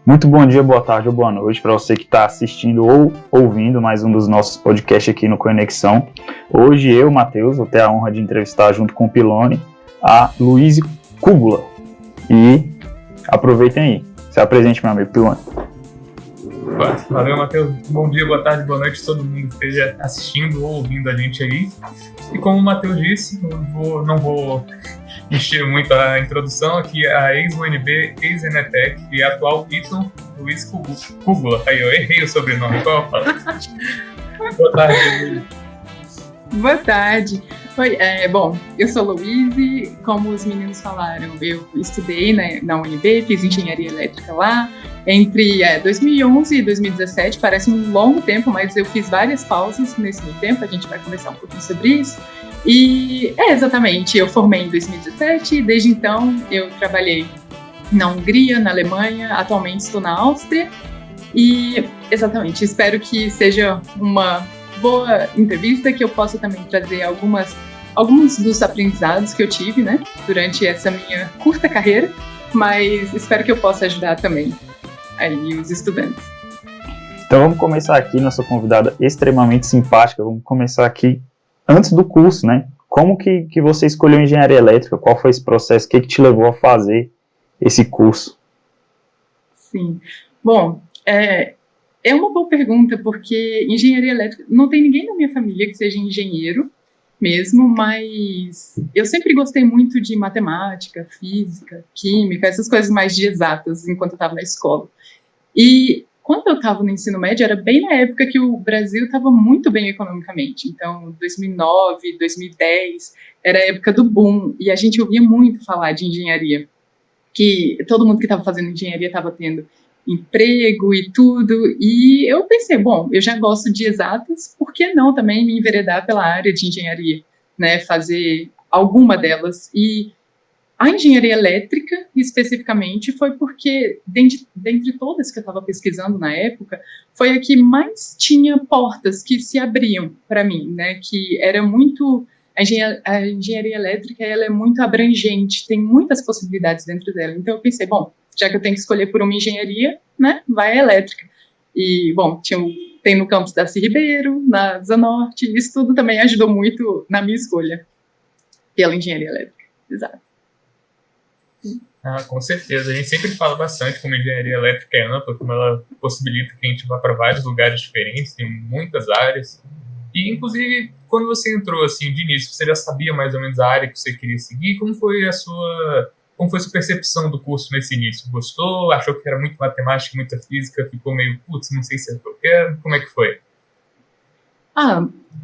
Muito bom dia, boa tarde ou boa noite para você que está assistindo ou ouvindo mais um dos nossos podcasts aqui no Conexão. Hoje eu, Matheus, vou ter a honra de entrevistar junto com o Pilone a Luiz Kugula. E aproveitem aí. Se apresente, meu amigo Pilone. Valeu, Matheus. Bom dia, boa tarde, boa noite a todo mundo que esteja assistindo ou ouvindo a gente aí. E como o Matheus disse, não vou encher muito a introdução aqui, a ex-UNB, ex-Enetec e atual Ito, Luiz Kugula. Aí eu errei o sobrenome, qual eu falo? Boa tarde, Luiz. Boa tarde. Bom, eu sou Luiz, como os meninos falaram, eu estudei na UNB, fiz engenharia elétrica lá, entre 2011 e 2017, parece um longo tempo, mas eu fiz várias pausas nesse meio tempo, a gente vai conversar um pouquinho sobre isso. E exatamente, eu formei em 2017, e desde então eu trabalhei na Hungria, na Alemanha, atualmente estou na Áustria, e exatamente, espero que seja uma boa entrevista, que eu possa também trazer alguns dos aprendizados que eu tive, né, durante essa minha curta carreira, mas espero que eu possa ajudar também aí os estudantes. Então vamos começar aqui, nossa convidada extremamente simpática, vamos começar aqui antes do curso, né? Como que você escolheu engenharia elétrica? Qual foi esse processo? O que te levou a fazer esse curso? Sim, bom, é uma boa pergunta, porque engenharia elétrica, não tem ninguém na minha família que seja engenheiro mesmo, mas eu sempre gostei muito de matemática, física, química, essas coisas mais de exatas, enquanto eu estava na escola. E quando eu estava no ensino médio, era bem na época que o Brasil estava muito bem economicamente. Então, 2009, 2010, era a época do boom, e a gente ouvia muito falar de engenharia, que todo mundo que estava fazendo engenharia estava tendo emprego e tudo, e eu pensei, bom, eu já gosto de exatas, por que não também me enveredar pela área de engenharia, né, fazer alguma delas? E a engenharia elétrica, especificamente, foi porque, dentre todas que eu estava pesquisando na época, foi a que mais tinha portas que se abriam para mim, né? Que era muito... A engenharia elétrica, ela é muito abrangente, tem muitas possibilidades dentro dela. Então, eu pensei, bom, já que eu tenho que escolher por uma engenharia, né? Vai a elétrica. E, bom, tem no campus da Ribeiro, na Zanorte, isso tudo também ajudou muito na minha escolha pela engenharia elétrica. Exato. Com certeza. A gente sempre fala bastante como a engenharia elétrica é ampla, como ela possibilita que a gente vá para vários lugares diferentes, tem muitas áreas. E, inclusive, quando você entrou assim de início, você já sabia mais ou menos a área que você queria seguir? Como foi a sua percepção do curso nesse início? Gostou? Achou que era muito matemática, muita física? Ficou meio, putz, não sei se é o que eu quero? Como é que foi?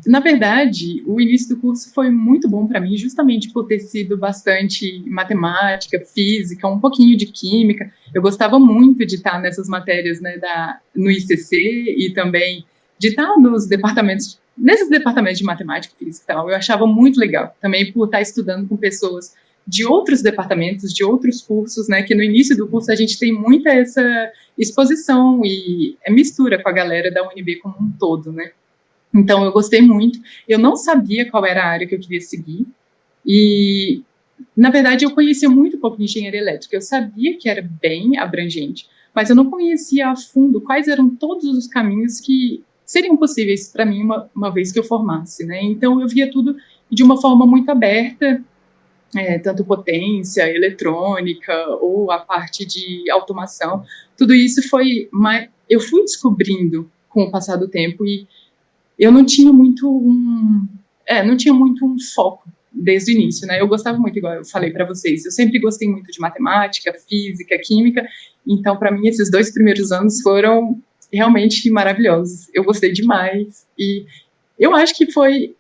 Na verdade, o início do curso foi muito bom para mim, justamente por ter sido bastante matemática, física, um pouquinho de química. Eu gostava muito de estar nessas matérias, né, no ICC e também de estar nesses departamentos de matemática, física e tal. Eu achava muito legal, também por estar estudando com pessoas de outros departamentos, de outros cursos, né, que no início do curso a gente tem muita essa exposição e mistura com a galera da UNB como um todo, né. Então, eu gostei muito. Eu não sabia qual era a área que eu queria seguir. E, na verdade, eu conhecia muito pouco de engenharia elétrica. Eu sabia que era bem abrangente, mas eu não conhecia a fundo quais eram todos os caminhos que seriam possíveis para mim uma vez que eu formasse, né? Então, eu via tudo de uma forma muito aberta, tanto potência, eletrônica, ou a parte de automação. Tudo isso eu fui descobrindo com o passar do tempo e eu não tinha muito um foco desde o início, né? Eu gostava muito, igual eu falei para vocês, eu sempre gostei muito de matemática, física, química, então para mim esses 2 primeiros anos foram realmente maravilhosos. Eu gostei demais e eu acho que foi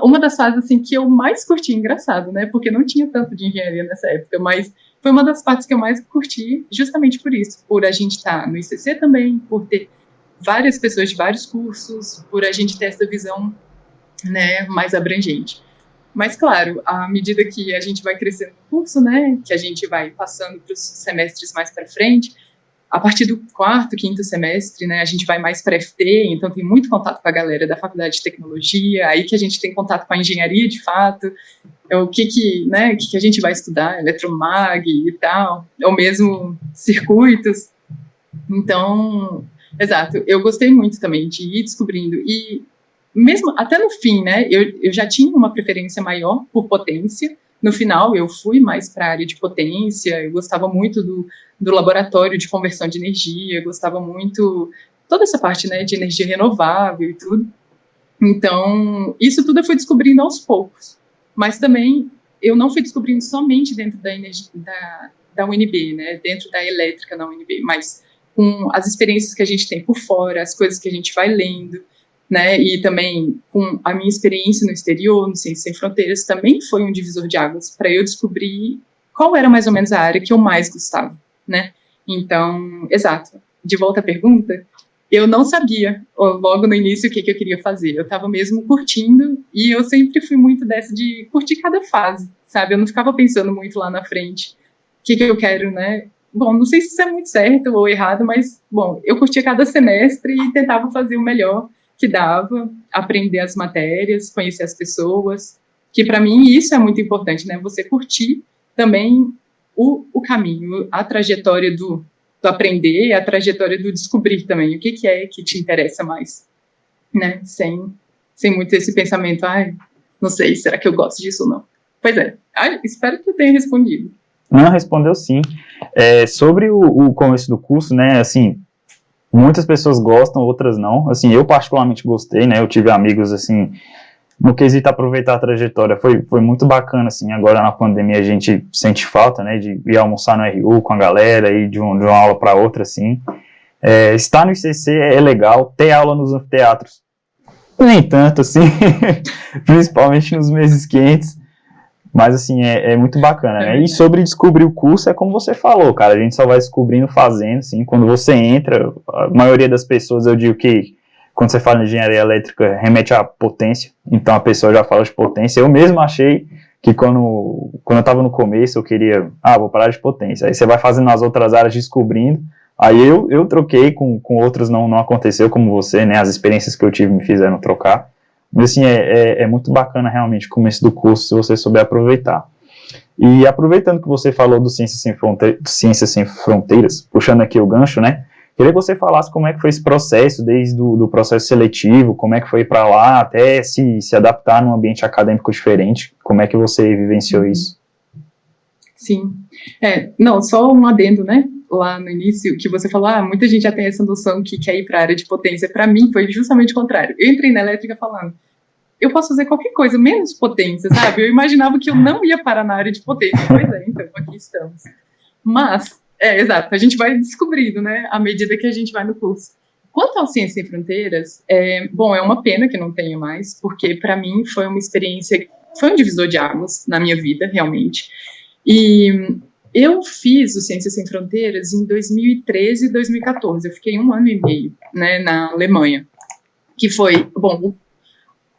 uma das fases assim que eu mais curti, engraçado, né? Porque não tinha tanto de engenharia nessa época, mas foi uma das partes que eu mais curti justamente por isso, por a gente estar no ICC também, por ter várias pessoas de vários cursos, por a gente ter essa visão, né, mais abrangente. Mas, claro, à medida que a gente vai crescendo no curso, né, que a gente vai passando para os semestres mais para frente, a partir do 4º, 5º semestre, né, a gente vai mais para FT, então tem muito contato com a galera da Faculdade de Tecnologia, aí que a gente tem contato com a engenharia de fato, o que a gente vai estudar, eletromag e tal, ou mesmo circuitos. Então, exato, eu gostei muito também de ir descobrindo, e mesmo até no fim, né, eu já tinha uma preferência maior por potência. No final, eu fui mais para a área de potência, eu gostava muito do laboratório de conversão de energia, eu gostava muito toda essa parte, né, de energia renovável e tudo. Então, isso tudo eu fui descobrindo aos poucos. Mas também eu não fui descobrindo somente dentro da energia da UNB, né, dentro da elétrica na UNB, mas com as experiências que a gente tem por fora, as coisas que a gente vai lendo, né, e também com a minha experiência no exterior, no Ciências Sem Fronteiras, também foi um divisor de águas para eu descobrir qual era mais ou menos a área que eu mais gostava, né. Então, exato. De volta à pergunta, eu não sabia, logo no início, o que eu queria fazer. Eu estava mesmo curtindo, e eu sempre fui muito dessa de curtir cada fase, sabe? Eu não ficava pensando muito lá na frente, o que eu quero, né? Bom, não sei se isso é muito certo ou errado, mas, bom, eu curtia cada semestre e tentava fazer o melhor que dava, aprender as matérias, conhecer as pessoas, que para mim isso é muito importante, né? Você curtir também o caminho, a trajetória do aprender, a trajetória do descobrir também, o que é que te interessa mais, né? Sem muito esse pensamento, não sei, será que eu gosto disso ou não? Pois é, espero que eu tenha respondido. Não, respondeu sim. Sobre o começo do curso, né, assim, muitas pessoas gostam, outras não. Assim, eu particularmente gostei, né, eu tive amigos, assim, no quesito aproveitar a trajetória, foi muito bacana, assim, agora na pandemia a gente sente falta, né, de ir almoçar no RU com a galera, ir de uma aula para outra, assim. Estar no ICC é legal, ter aula nos anfiteatros, nem tanto, assim, principalmente nos meses quentes, mas, assim, é muito bacana, né, e sobre descobrir o curso, é como você falou, cara, a gente só vai descobrindo fazendo, assim, quando você entra, a maioria das pessoas, eu digo que quando você fala em engenharia elétrica, remete à potência, então a pessoa já fala de potência. Eu mesmo achei que quando eu estava no começo, eu queria, vou parar de potência. Aí você vai fazendo as outras áreas, descobrindo. Aí eu troquei, com outros não aconteceu como você, né? As experiências que eu tive me fizeram trocar. Mas, assim, é muito bacana realmente o começo do curso, se você souber aproveitar. E aproveitando que você falou do Ciências Sem Fronteiras, puxando aqui o gancho, né? Queria que você falasse como é que foi esse processo, desde do processo seletivo, como é que foi para lá, até se adaptar num ambiente acadêmico diferente, como é que você vivenciou isso? Sim. Não, só um adendo, né? Lá no início, que você falou, muita gente já tem essa noção que quer ir para a área de potência. Para mim, foi justamente o contrário. Eu entrei na elétrica falando, eu posso fazer qualquer coisa, menos potência, sabe? Eu imaginava que eu não ia parar na área de potência. Pois é, então, aqui estamos. Mas, exato, a gente vai descobrindo, né, à medida que a gente vai no curso. Quanto ao Ciências Sem Fronteiras, é uma pena que não tenha mais, porque para mim foi uma experiência, foi um divisor de águas na minha vida, realmente. E eu fiz o Ciências Sem Fronteiras em 2013 e 2014, eu fiquei 1 ano e meio, né, na Alemanha, que foi, bom,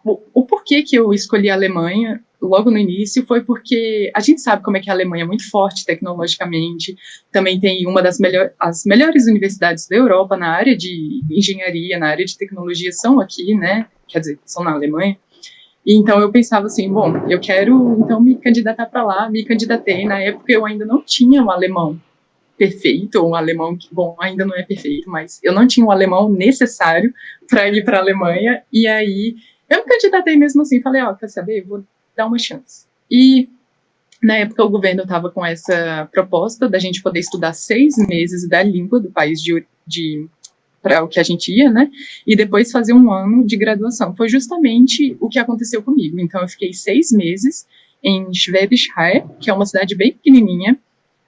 o porquê que eu escolhi a Alemanha logo no início foi porque a gente sabe como é que a Alemanha é muito forte tecnologicamente, também tem uma das as melhores universidades da Europa na área de engenharia, na área de tecnologia são aqui, né, quer dizer, são na Alemanha. E então eu pensava assim, bom, eu quero então me candidatar para lá, me candidatei, na época eu ainda não tinha um alemão perfeito, ou um alemão que, bom, ainda não é perfeito, mas eu não tinha o alemão necessário para ir para a Alemanha, e aí eu me candidatei mesmo assim, falei, quer saber, vou dar uma chance. E na época o governo estava com essa proposta da gente poder estudar 6 meses da língua do país para o que a gente ia, né, e depois fazer 1 ano de graduação. Foi justamente o que aconteceu comigo. Então eu fiquei 6 meses em Schwäbisch Hall, que é uma cidade bem pequenininha,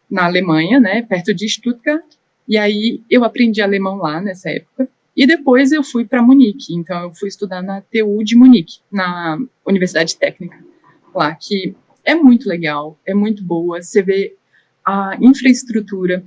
na Alemanha, né, perto de Stuttgart, e aí eu aprendi alemão lá nessa época, e depois eu fui para Munique, então eu fui estudar na TU de Munique, na Universidade Técnica lá, que é muito legal, é muito boa, você vê a infraestrutura,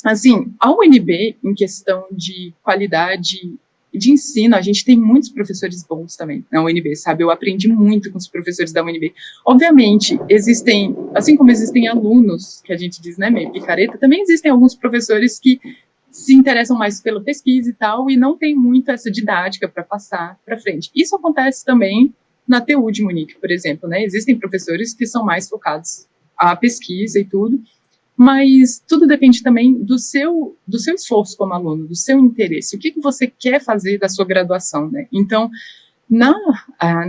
assim, a UNB, em questão de qualidade de ensino, a gente tem muitos professores bons também na UNB, sabe? Eu aprendi muito com os professores da UNB. Obviamente, existem, assim como existem alunos, que a gente diz, né, meio picareta, também existem alguns professores que se interessam mais pela pesquisa e tal, e não tem muito essa didática para passar para frente. Isso acontece também na TU de Munique, por exemplo, né? Existem professores que são mais focados à pesquisa e tudo, mas tudo depende também do seu esforço como aluno, do seu interesse, o que você quer fazer da sua graduação, né? Então, na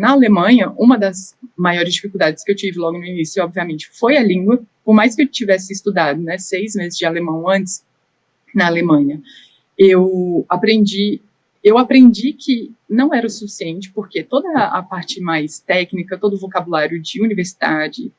Alemanha, uma das maiores dificuldades que eu tive logo no início, obviamente, foi a língua, por mais que eu tivesse estudado, né, 6 meses de alemão antes, na Alemanha, eu aprendi que não era o suficiente, porque toda a parte mais técnica, todo o vocabulário de universidade,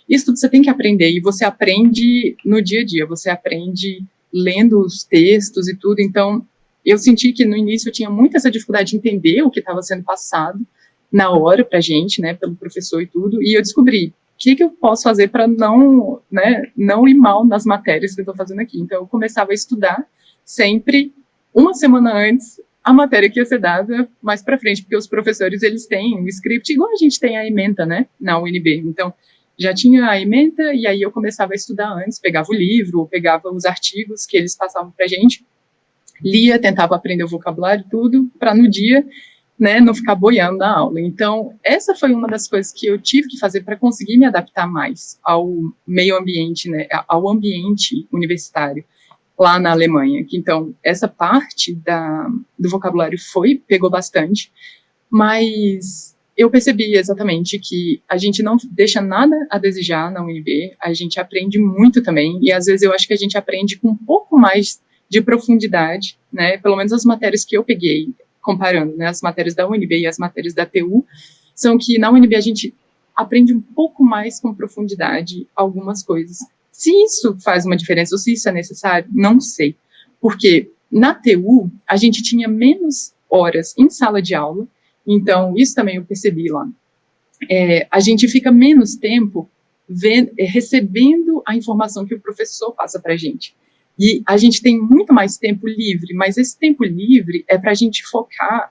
isso tudo você tem que aprender, e você aprende no dia a dia, você aprende lendo os textos e tudo, então eu senti que no início eu tinha muito essa dificuldade de entender o que estava sendo passado na hora pra gente, né, pelo professor e tudo, e eu descobri o que eu posso fazer para não ir mal nas matérias que eu estou fazendo aqui. Então eu começava a estudar sempre uma semana antes a matéria que ia ser dada mais para frente, porque os professores, eles têm um script, igual a gente tem a ementa, né, na UNB. Então, já tinha a ementa, e aí eu começava a estudar antes, pegava o livro, ou pegava os artigos que eles passavam pra gente, lia, tentava aprender o vocabulário e tudo, para no dia, né, não ficar boiando na aula. Então, essa foi uma das coisas que eu tive que fazer para conseguir me adaptar mais ao meio ambiente, né, ao ambiente universitário lá na Alemanha. Então, essa parte do vocabulário pegou bastante, mas eu percebi exatamente que a gente não deixa nada a desejar na UNB, a gente aprende muito também, e às vezes eu acho que a gente aprende com um pouco mais de profundidade, né, pelo menos as matérias que eu peguei, comparando, né, as matérias da UNB e as matérias da TU, são que na UNB a gente aprende um pouco mais com profundidade algumas coisas. Se isso faz uma diferença ou se isso é necessário, não sei. Porque na TU, a gente tinha menos horas em sala de aula, então isso também eu percebi lá. A gente fica menos tempo recebendo a informação que o professor passa para a gente. E a gente tem muito mais tempo livre, mas esse tempo livre é para a gente focar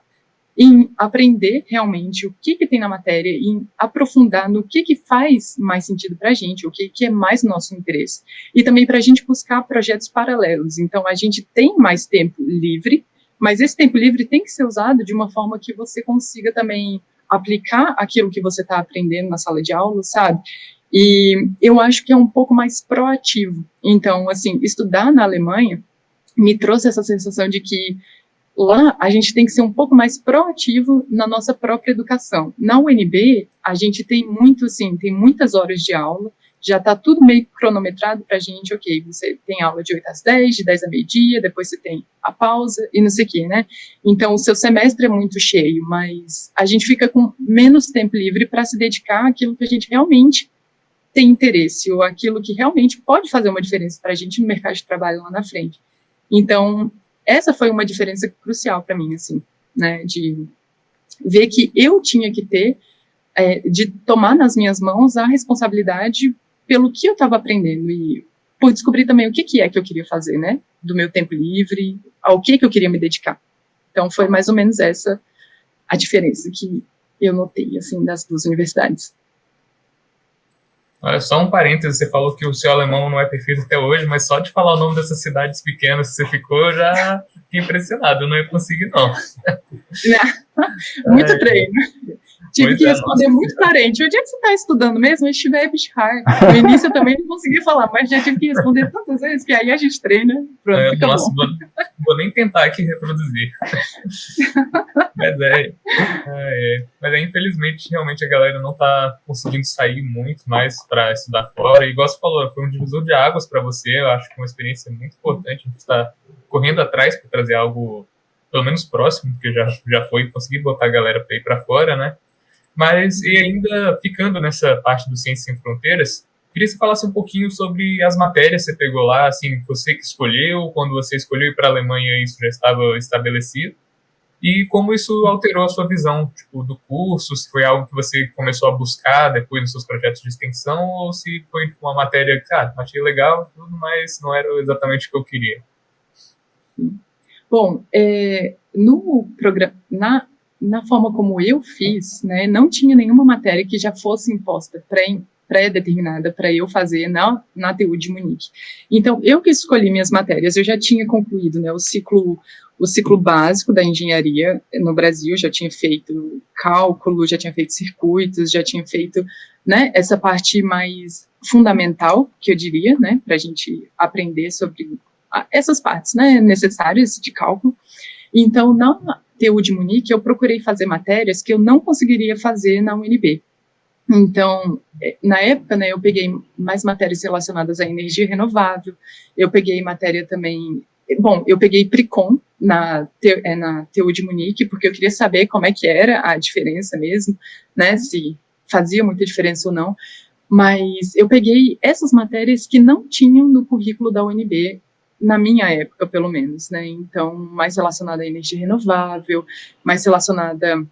em aprender realmente o que tem na matéria, em aprofundar no que faz mais sentido para a gente, o que é mais nosso interesse. E também para a gente buscar projetos paralelos. Então, a gente tem mais tempo livre, mas esse tempo livre tem que ser usado de uma forma que você consiga também aplicar aquilo que você está aprendendo na sala de aula, sabe? E eu acho que é um pouco mais proativo. Então, assim, estudar na Alemanha me trouxe essa sensação de que lá a gente tem que ser um pouco mais proativo na nossa própria educação. Na UNB, a gente tem tem muitas horas de aula, já está tudo meio cronometrado para a gente, ok, você tem aula de 8 às 10, de 10 a meio-dia, depois você tem a pausa e não sei o quê, né? Então, o seu semestre é muito cheio, mas a gente fica com menos tempo livre para se dedicar àquilo que a gente realmente tem interesse, ou aquilo que realmente pode fazer uma diferença para a gente no mercado de trabalho lá na frente. Então, essa foi uma diferença crucial para mim, assim, né, de ver que eu tinha que ter, de tomar nas minhas mãos a responsabilidade pelo que eu estava aprendendo e por descobrir também o que é que eu queria fazer, né, do meu tempo livre, ao que eu queria me dedicar. Então, foi mais ou menos essa a diferença que eu notei, assim, das duas universidades. Olha, só um parênteses, você falou que o seu alemão não é perfeito até hoje, mas só de falar o nome dessas cidades pequenas que você ficou, eu já fiquei impressionado, eu não ia conseguir, não. Muito treino. Tive que responder muito carente. Onde é que você está estudando mesmo? Eu estive em Bichar. No início eu também não conseguia falar, mas já tive que responder tantas vezes que aí a gente treina. Pronto, fica nossa, bom. Vou nem tentar aqui reproduzir. Mas infelizmente, realmente a galera não está conseguindo sair muito mais para estudar fora. E igual você falou, foi um divisor de águas para você. Eu acho que é uma experiência muito importante. A gente está correndo atrás para trazer algo pelo menos próximo, porque já foi conseguir botar a galera para ir para fora, né? Mas, e ainda ficando nessa parte do Ciências Sem Fronteiras, queria que você falasse um pouquinho sobre as matérias que você pegou lá, assim, você que escolheu, quando você escolheu ir para a Alemanha, isso já estava estabelecido, e como isso alterou a sua visão, tipo, do curso, se foi algo que você começou a buscar depois nos seus projetos de extensão, ou se foi uma matéria que, achei legal, tudo, mas não era exatamente o que eu queria. Bom, no programa, na forma como eu fiz, né, não tinha nenhuma matéria que já fosse imposta pré-determinada para eu fazer na TU de Munique. Então, eu que escolhi minhas matérias, eu já tinha concluído, né, o ciclo básico da engenharia no Brasil, já tinha feito cálculo, já tinha feito circuitos, já tinha feito, né, essa parte mais fundamental, que eu diria, né, para a gente aprender sobre essas partes, né, necessárias de cálculo. Então, na TU de Munique, eu procurei fazer matérias que eu não conseguiria fazer na UNB. Então, na época, né, eu peguei mais matérias relacionadas à energia renovável, eu peguei matéria também, eu peguei Pricom na TU de Munique, porque eu queria saber como é que era a diferença mesmo, né, se fazia muita diferença ou não, mas eu peguei essas matérias que não tinham no currículo da UNB, na minha época, pelo menos, né, então, mais relacionada à energia renovável, mais relacionada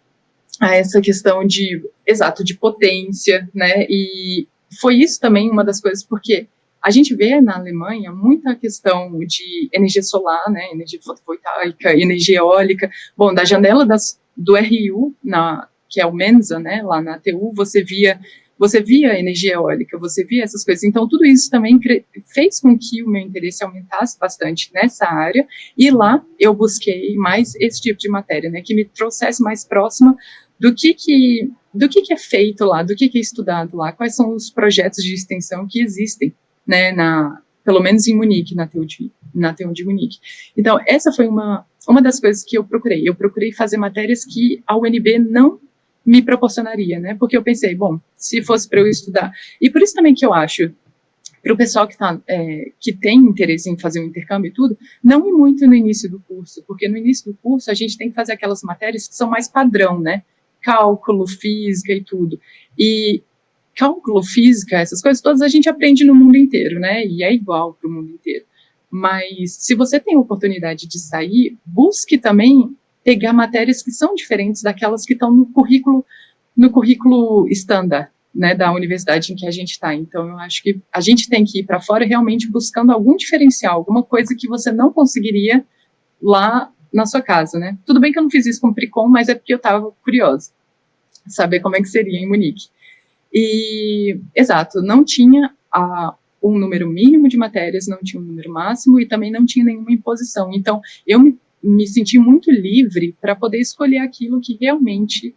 a essa questão de potência, né, e foi isso também uma das coisas, porque a gente vê na Alemanha muita questão de energia solar, né, energia fotovoltaica, energia eólica, bom, da janela do RU, que é o Mensa, né, lá na TU, você via energia eólica, você via essas coisas, então tudo isso também fez com que o meu interesse aumentasse bastante nessa área, e lá eu busquei mais esse tipo de matéria, né, que me trouxesse mais próxima do que é feito lá, do que é estudado lá, quais são os projetos de extensão que existem, né, pelo menos em Munique, na TU de Munique. Então, essa foi uma das coisas que eu procurei fazer matérias que a UNB não me proporcionaria, né, porque eu pensei, bom, se fosse para eu estudar, e por isso também que eu acho, para o pessoal que tem interesse em fazer um intercâmbio e tudo, não ir muito no início do curso, porque no início do curso a gente tem que fazer aquelas matérias que são mais padrão, né, cálculo, física e tudo. E cálculo, física, essas coisas todas a gente aprende no mundo inteiro, né? E é igual para o mundo inteiro. Mas se você tem a oportunidade de sair, busque também pegar matérias que são diferentes daquelas que estão no currículo standard, né, da universidade em que a gente está. Então, eu acho que a gente tem que ir para fora realmente buscando algum diferencial, alguma coisa que você não conseguiria lá na sua casa, né? Tudo bem que eu não fiz isso com o Pricom, mas é porque eu estava curiosa, saber como é que seria em Munique. E, exato, não tinha um número mínimo de matérias, não tinha um número máximo e também não tinha nenhuma imposição. Então, eu me senti muito livre para poder escolher aquilo que realmente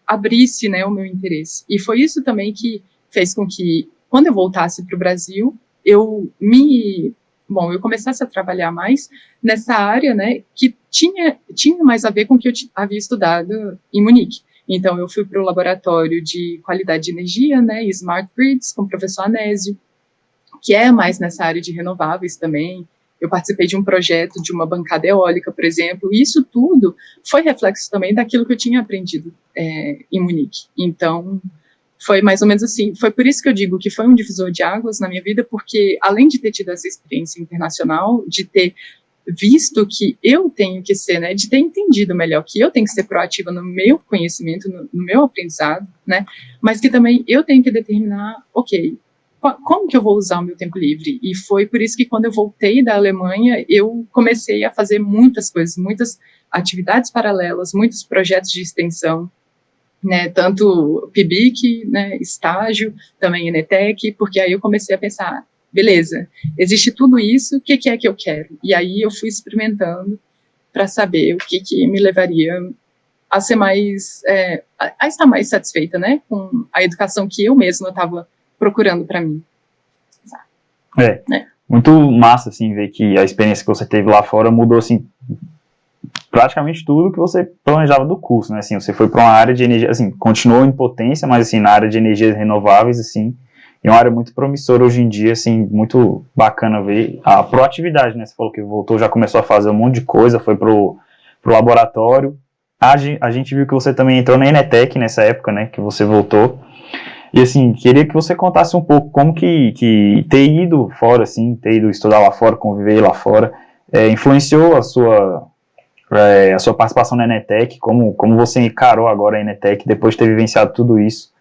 abrisse, né, o meu interesse. E foi isso também que fez com que, quando eu voltasse para o Brasil, eu começasse a trabalhar mais nessa área, né, que tinha mais a ver com o que eu havia estudado em Munique. Então, eu fui para o laboratório de qualidade de energia, né, Smart Grids, com o professor Anésio, que é mais nessa área de renováveis também. Eu participei de um projeto de uma bancada eólica, por exemplo, e isso tudo foi reflexo também daquilo que eu tinha aprendido em Munique. Então, foi mais ou menos assim. Foi por isso que eu digo que foi um divisor de águas na minha vida, porque além de ter tido essa experiência internacional, de ter visto que eu tenho que ser, né, de ter entendido melhor que eu tenho que ser proativa no meu conhecimento, no meu aprendizado, né, mas que também eu tenho que determinar, ok, como que eu vou usar o meu tempo livre? E foi por isso que quando eu voltei da Alemanha, eu comecei a fazer muitas coisas, muitas atividades paralelas, muitos projetos de extensão, né, tanto PIBIC, né, estágio, também ENETEC, porque aí eu comecei a pensar, beleza, existe tudo isso, o que é que eu quero? E aí eu fui experimentando para saber o que me levaria a ser mais, a estar mais satisfeita, né, com a educação que eu mesma estava procurando para mim. Muito massa, assim, ver que a experiência que você teve lá fora mudou, assim, praticamente tudo que você planejava do curso, né, assim, você foi para uma área de energia, assim, continuou em potência, mas, assim, na área de energias renováveis, assim, é uma área muito promissora hoje em dia, assim, muito bacana ver a proatividade, né, você falou que voltou, já começou a fazer um monte de coisa, foi pro laboratório, a gente viu que você também entrou na ENETEC nessa época, né, que você voltou, e assim, queria que você contasse um pouco como que ter ido fora, assim, ter ido estudar lá fora, conviver lá fora, influenciou a sua participação na ENETEC, como você encarou agora a ENETEC, depois de ter vivenciado tudo isso,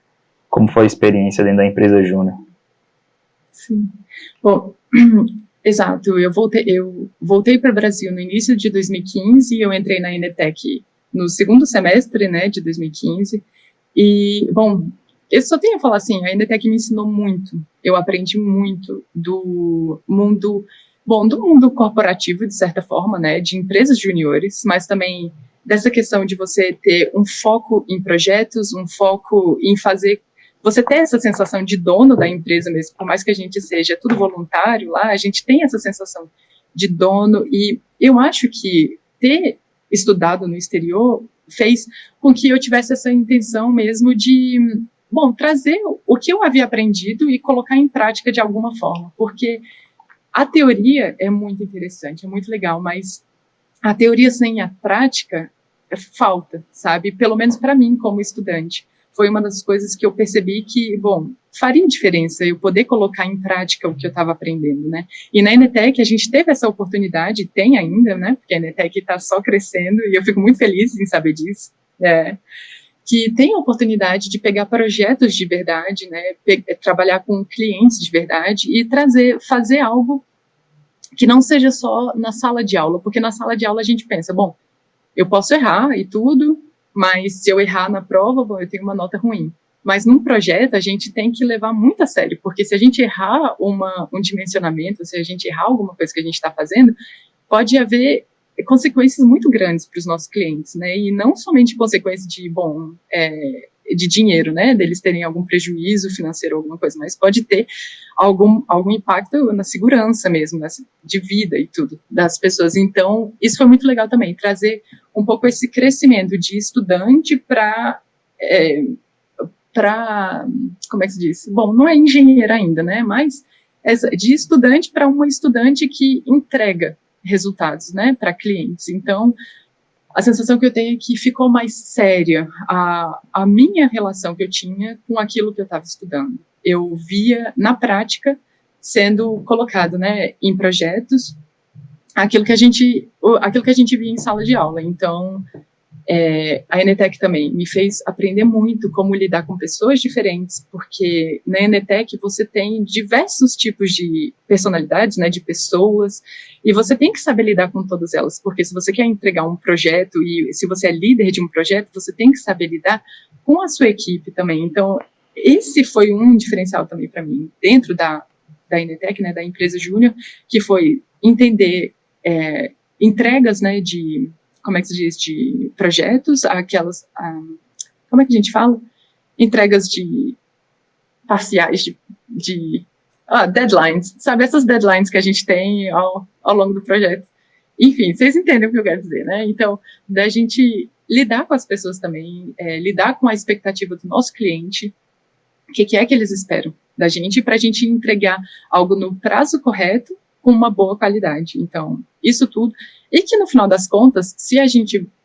como foi a experiência dentro da empresa Júnior? Sim. Bom, exato, eu voltei para o Brasil no início de 2015, eu entrei na ENETEC no segundo semestre, né, de 2015, e, bom, eu só tenho a falar assim, a Enetec me ensinou muito, eu aprendi muito do mundo corporativo, de certa forma, né, de empresas juniores, mas também dessa questão de você ter um foco em projetos, um foco em fazer, você ter essa sensação de dono da empresa mesmo, por mais que a gente seja tudo voluntário lá, a gente tem essa sensação de dono, e eu acho que ter estudado no exterior fez com que eu tivesse essa intenção mesmo de, trazer o que eu havia aprendido e colocar em prática de alguma forma, porque a teoria é muito interessante, é muito legal, mas a teoria sem a prática falta, sabe? Pelo menos para mim, como estudante. Foi uma das coisas que eu percebi que, faria diferença eu poder colocar em prática o que eu estava aprendendo, né? E na Enetec a gente teve essa oportunidade, tem ainda, né? Porque a Enetec está só crescendo e eu fico muito feliz em saber disso. Que tem a oportunidade de pegar projetos de verdade, né? Trabalhar com clientes de verdade e fazer algo que não seja só na sala de aula, porque na sala de aula a gente pensa, eu posso errar e tudo, mas se eu errar na prova, eu tenho uma nota ruim. Mas num projeto a gente tem que levar muito a sério, porque se a gente errar um dimensionamento, se a gente errar alguma coisa que a gente está fazendo, pode haver consequências muito grandes para os nossos clientes, né? E não somente consequências de dinheiro, né? Deles terem algum prejuízo financeiro, alguma coisa, mas pode ter algum impacto na segurança mesmo, de vida e tudo das pessoas. Então, isso foi muito legal também, trazer um pouco esse crescimento de estudante para como é que se diz? Não é engenheiro ainda, né? Mas de estudante para uma estudante que entrega resultados, né, para clientes. Então, a sensação que eu tenho é que ficou mais séria a minha relação que eu tinha com aquilo que eu estava estudando. Eu via, na prática, sendo colocado, né, em projetos, aquilo que a gente via em sala de aula. Então, a Enetec também me fez aprender muito como lidar com pessoas diferentes, porque na Enetec você tem diversos tipos de personalidades, né, de pessoas, e você tem que saber lidar com todas elas, porque se você quer entregar um projeto e se você é líder de um projeto, você tem que saber lidar com a sua equipe também. Então, esse foi um diferencial também para mim, dentro da Enetec, né, da empresa júnior, que foi entender entregas, né, como é que se diz, de projetos, como é que a gente fala? Entregas parciais, deadlines, sabe? Essas deadlines que a gente tem ao longo do projeto. Enfim, vocês entendem o que eu quero dizer, né? Então, da gente lidar com as pessoas também, lidar com a expectativa do nosso cliente, o que é que eles esperam da gente, para a gente entregar algo no prazo correto, com uma boa qualidade. Então, isso tudo. E que, no final das contas,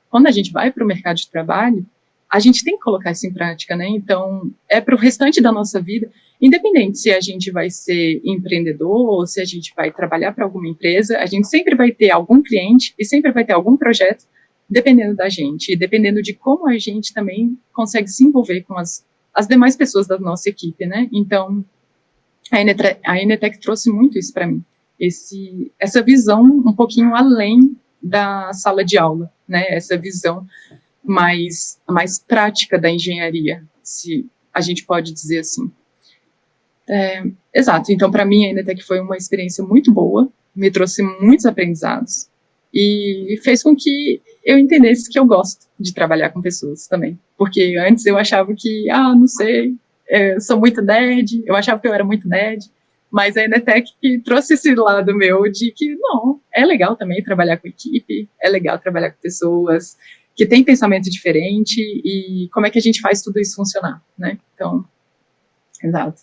quando a gente vai para o mercado de trabalho, a gente tem que colocar isso em prática, né? Então, para o restante da nossa vida, independente se a gente vai ser empreendedor ou se a gente vai trabalhar para alguma empresa, a gente sempre vai ter algum cliente e sempre vai ter algum projeto, dependendo da gente, e dependendo de como a gente também consegue se envolver com as demais pessoas da nossa equipe, né? Então, a Enetec trouxe muito isso para mim. Essa visão um pouquinho além da sala de aula, né? Essa visão mais prática da engenharia, se a gente pode dizer assim. Exato. Então, para mim, a Enetec foi uma experiência muito boa, me trouxe muitos aprendizados e fez com que eu entendesse que eu gosto de trabalhar com pessoas também. Porque antes eu achava que, não sei, sou muito nerd, eu achava que eu era muito nerd, mas a Enetec trouxe esse lado meu de que, não, é legal também trabalhar com equipe, é legal trabalhar com pessoas que têm pensamento diferente e como é que a gente faz tudo isso funcionar, né? Então, exato.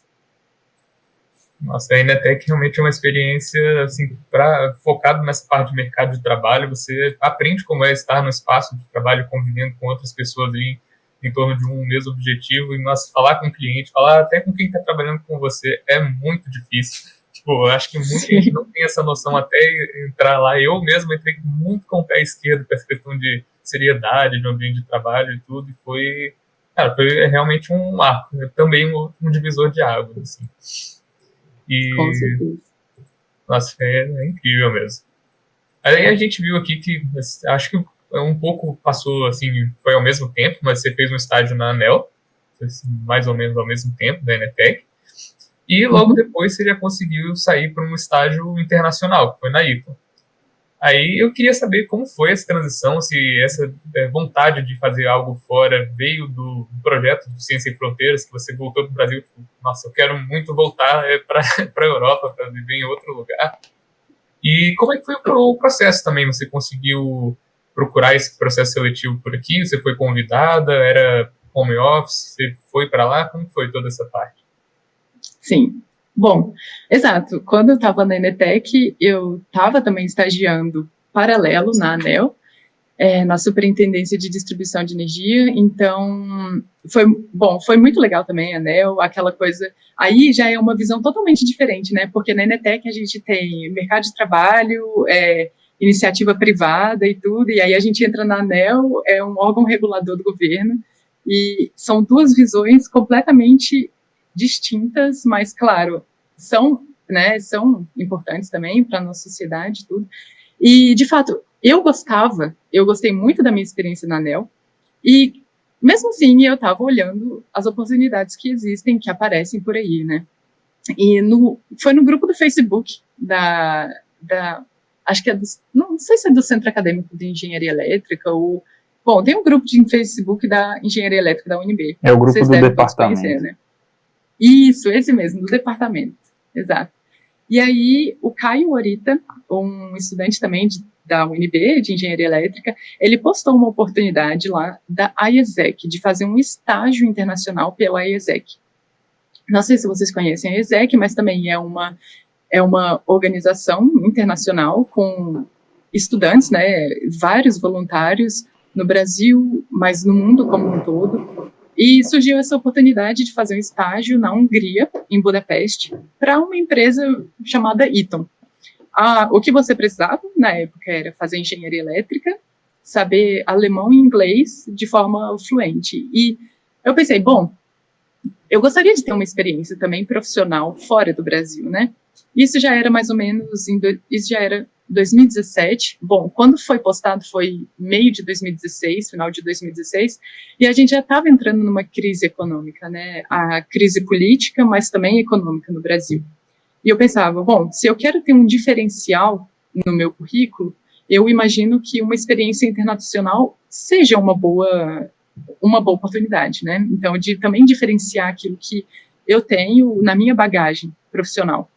Nossa, a Enetec realmente é uma experiência, assim, focado nessa parte de mercado de trabalho, você aprende como é estar no espaço de trabalho convivendo com outras pessoas ali em torno de um mesmo objetivo, e falar com o cliente, falar até com quem está trabalhando com você é muito difícil. Tipo, eu acho que muita gente não tem essa noção até entrar lá. Eu mesmo entrei muito com o pé esquerdo com essa questão de seriedade, de um ambiente de trabalho e tudo, e foi realmente um marco, também um divisor de águas, assim. Com certeza. Nossa, é incrível mesmo. Aí a gente viu aqui que, acho que um pouco passou, assim, foi ao mesmo tempo, mas você fez um estágio na ANEEL, mais ou menos ao mesmo tempo da Enetec, e logo depois você já conseguiu sair para um estágio internacional, que foi na IPA. Aí eu queria saber como foi essa transição, se essa vontade de fazer algo fora veio do projeto do Ciência Sem Fronteiras, que você voltou para o Brasil e falou, nossa, eu quero muito voltar para a Europa, para viver em outro lugar. E como é que foi o processo também? Você conseguiu procurar esse processo seletivo por aqui? Você foi convidada? Era home office? Você foi para lá? Como foi toda essa parte? Sim. Bom, exato. Quando eu estava na Enetec, eu estava também estagiando paralelo na ANEEL, na Superintendência de Distribuição de Energia, então foi muito legal também a ANEEL, aquela coisa, aí já é uma visão totalmente diferente, né, porque na Enetec a gente tem mercado de trabalho, iniciativa privada e tudo, e aí a gente entra na ANEEL, é um órgão regulador do governo, e são duas visões completamente distintas, mas, claro, são importantes também para a nossa sociedade e tudo. E, de fato, eu gostei muito da minha experiência na ANEEL, e, mesmo assim, eu estava olhando as oportunidades que existem, que aparecem por aí, né? E foi no grupo do Facebook acho que não sei se é do Centro Acadêmico de Engenharia Elétrica ou... Bom, tem um grupo de Facebook da Engenharia Elétrica da UNB. É o grupo do departamento. Conhecer, né? Isso, esse mesmo, do departamento. Exato. E aí, o Caio Orita, um estudante também da UNB, de Engenharia Elétrica, ele postou uma oportunidade lá da IESEC, de fazer um estágio internacional pela IESEC. Não sei se vocês conhecem a IESEC, mas também é uma organização internacional com estudantes, né, vários voluntários no Brasil, mas no mundo como um todo. E surgiu essa oportunidade de fazer um estágio na Hungria, em Budapeste, para uma empresa chamada Eaton. O que você precisava na época era fazer engenharia elétrica, saber alemão e inglês de forma fluente. E eu pensei, bom, eu gostaria de ter uma experiência também profissional fora do Brasil, né? Isso já era mais ou menos, isso já era 2017, bom, quando foi postado foi meio de 2016, final de 2016, e a gente já estava entrando numa crise econômica, né, a crise política, mas também econômica no Brasil. E eu pensava, bom, se eu quero ter um diferencial no meu currículo, eu imagino que uma experiência internacional seja uma boa oportunidade, né, então de também diferenciar aquilo que eu tenho na minha bagagem profissional.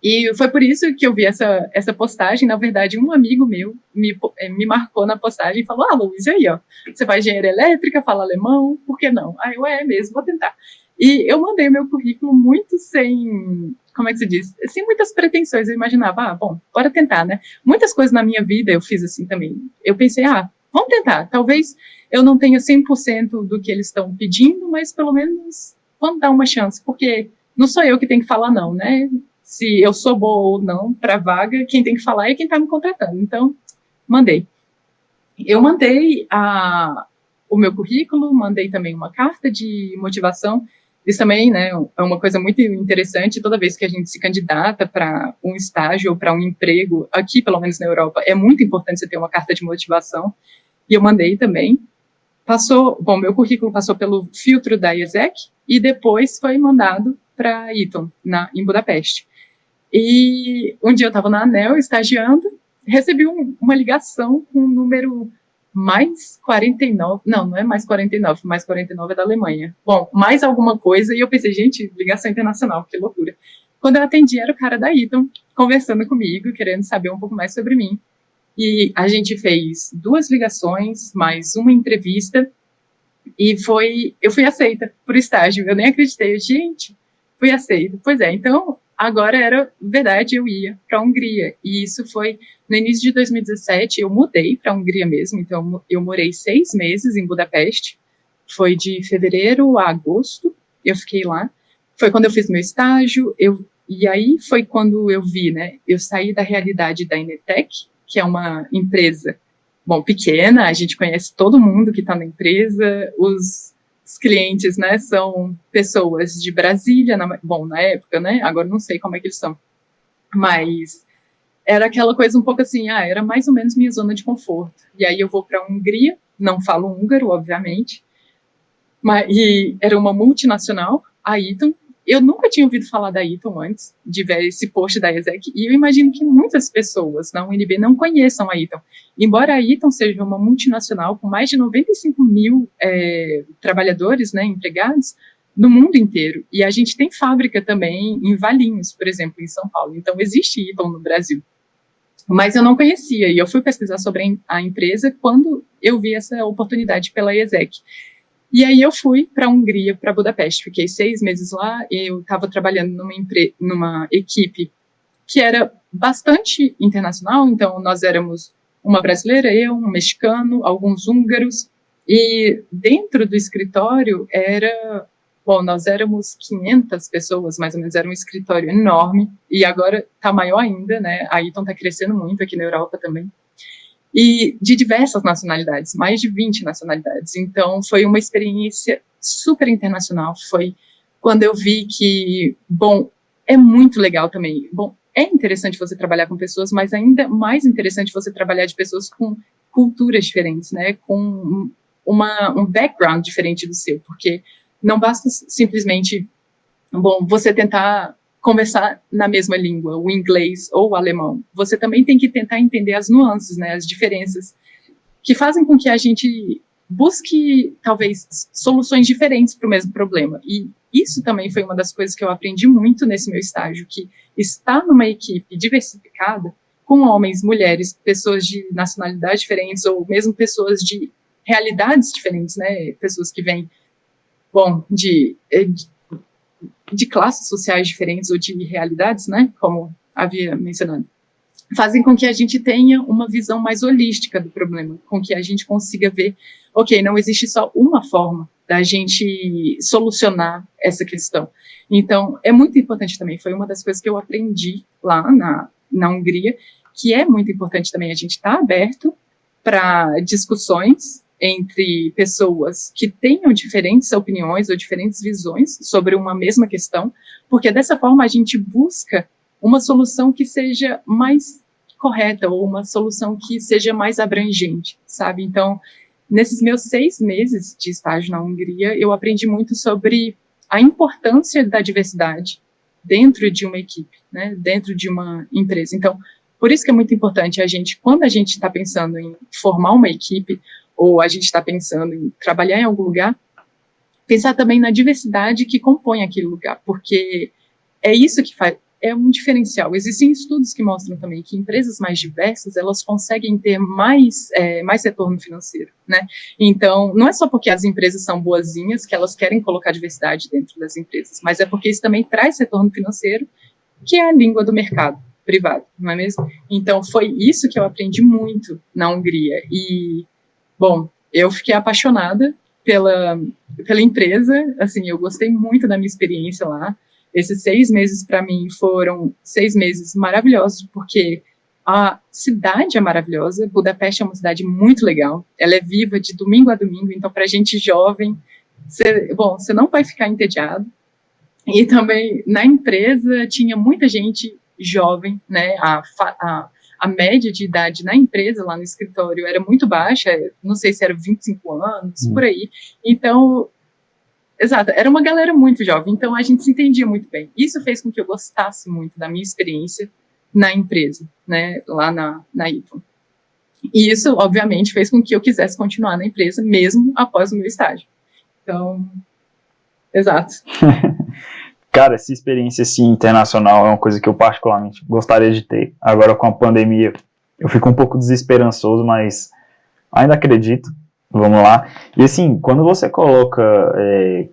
E foi por isso que eu vi essa postagem. Na verdade, um amigo meu me marcou na postagem e falou, Luiz, aí, ó, você faz engenharia elétrica, fala alemão, por que não? Aí eu, mesmo, vou tentar. E eu mandei meu currículo muito sem, como é que se diz? Sem muitas pretensões. Eu imaginava, bom, bora tentar, né? Muitas coisas na minha vida eu fiz assim também. Eu pensei, vamos tentar. Talvez eu não tenha 100% do que eles estão pedindo, mas pelo menos vamos dar uma chance, porque não sou eu que tenho que falar não, né? Se eu sou boa ou não para a vaga, quem tem que falar é quem está me contratando. Então, mandei. Eu mandei o meu currículo, mandei também uma carta de motivação. Isso também, né, é uma coisa muito interessante. Toda vez que a gente se candidata para um estágio ou para um emprego, aqui, pelo menos na Europa, é muito importante você ter uma carta de motivação. E eu mandei também. Meu currículo passou pelo filtro da IESEC e depois foi mandado para Eaton, em Budapeste. E um dia eu estava na ANEEL, estagiando, recebi uma ligação com um número mais 49, não é mais 49 é da Alemanha. Bom, mais alguma coisa, e eu pensei, gente, ligação internacional, que loucura. Quando eu atendi, era o cara da Eaton, conversando comigo, querendo saber um pouco mais sobre mim. E a gente fez 2 ligações, mais uma entrevista, e eu fui aceita por estágio. Eu nem acreditei, gente, fui aceita. Pois é, então agora era verdade, eu ia para a Hungria. E isso foi no início de 2017, eu mudei para a Hungria mesmo, então eu morei 6 meses em Budapeste, foi de fevereiro a agosto, eu fiquei lá. Foi quando eu fiz meu estágio, e aí foi quando eu vi, né, eu saí da realidade da Enetec, que é uma empresa, bom, pequena, a gente conhece todo mundo que está na empresa, os clientes, né, são pessoas de Brasília, na época, né, agora não sei como é que eles são, mas era aquela coisa um pouco assim, era mais ou menos minha zona de conforto. E aí eu vou para a Hungria, não falo húngaro, obviamente, E era uma multinacional, a Eaton. Eu nunca tinha ouvido falar da Eaton antes de ver esse post da ESEC, e eu imagino que muitas pessoas na UNB não conheçam a Eaton. Embora a Eaton seja uma multinacional com mais de 95 mil trabalhadores, né, empregados, no mundo inteiro. E a gente tem fábrica também em Valinhos, por exemplo, em São Paulo. Então, existe Eaton no Brasil. Mas eu não conhecia, e eu fui pesquisar sobre a empresa quando eu vi essa oportunidade pela ESEC. E aí eu fui para a Hungria, para Budapeste. Fiquei 6 meses lá, e eu estava trabalhando numa equipe que era bastante internacional. Então, nós éramos uma brasileira, eu, um mexicano, alguns húngaros, e dentro do escritório nós éramos 500 pessoas, mais ou menos, era um escritório enorme, e agora está maior ainda, né? A Eaton está crescendo muito aqui na Europa também. E de diversas nacionalidades, mais de 20 nacionalidades. Então, foi uma experiência super internacional. Foi quando eu vi que, é muito legal também. É interessante você trabalhar com pessoas, mas ainda mais interessante você trabalhar de pessoas com culturas diferentes, né? Com um background diferente do seu, porque não basta simplesmente, você tentar conversar na mesma língua, o inglês ou o alemão. Você também tem que tentar entender as nuances, né, as diferenças, que fazem com que a gente busque, talvez, soluções diferentes para o mesmo problema. E isso também foi uma das coisas que eu aprendi muito nesse meu estágio, que estar numa equipe diversificada, com homens, mulheres, pessoas de nacionalidades diferentes, ou mesmo pessoas de realidades diferentes, né, pessoas que vêm de classes sociais diferentes ou de realidades, né, como havia mencionado, fazem com que a gente tenha uma visão mais holística do problema, com que a gente consiga ver, não existe só uma forma da gente solucionar essa questão. Então, é muito importante também, foi uma das coisas que eu aprendi lá na Hungria, que é muito importante também a gente estar aberto para discussões entre pessoas que tenham diferentes opiniões ou diferentes visões sobre uma mesma questão, porque dessa forma a gente busca uma solução que seja mais correta ou uma solução que seja mais abrangente, sabe? Então, nesses meus 6 meses de estágio na Hungria, eu aprendi muito sobre a importância da diversidade dentro de uma equipe, né? Dentro de uma empresa. Então, por isso que é muito importante quando a gente está pensando em formar uma equipe, ou a gente está pensando em trabalhar em algum lugar, pensar também na diversidade que compõe aquele lugar, porque é isso que é um diferencial. Existem estudos que mostram também que empresas mais diversas, elas conseguem ter mais retorno financeiro, né? Então, não é só porque as empresas são boazinhas que elas querem colocar diversidade dentro das empresas, mas é porque isso também traz retorno financeiro, que é a língua do mercado privado, não é mesmo? Então, foi isso que eu aprendi muito na Hungria. E eu fiquei apaixonada pela empresa, assim, eu gostei muito da minha experiência lá. Esses 6 meses, para mim, foram 6 meses maravilhosos, porque a cidade é maravilhosa, Budapeste é uma cidade muito legal, ela é viva de domingo a domingo, então, para gente jovem, você não vai ficar entediado. E também, na empresa, tinha muita gente jovem, né, a média de idade na empresa, lá no escritório, era muito baixa, não sei se era 25 anos, por aí. Então, exato, era uma galera muito jovem, então a gente se entendia muito bem. Isso fez com que eu gostasse muito da minha experiência na empresa, né, lá na Eaton. E isso, obviamente, fez com que eu quisesse continuar na empresa, mesmo após o meu estágio. Então, exato. Cara, essa experiência assim, internacional é uma coisa que eu particularmente gostaria de ter. Agora com a pandemia eu fico um pouco desesperançoso, mas ainda acredito. Vamos lá. E assim, quando você coloca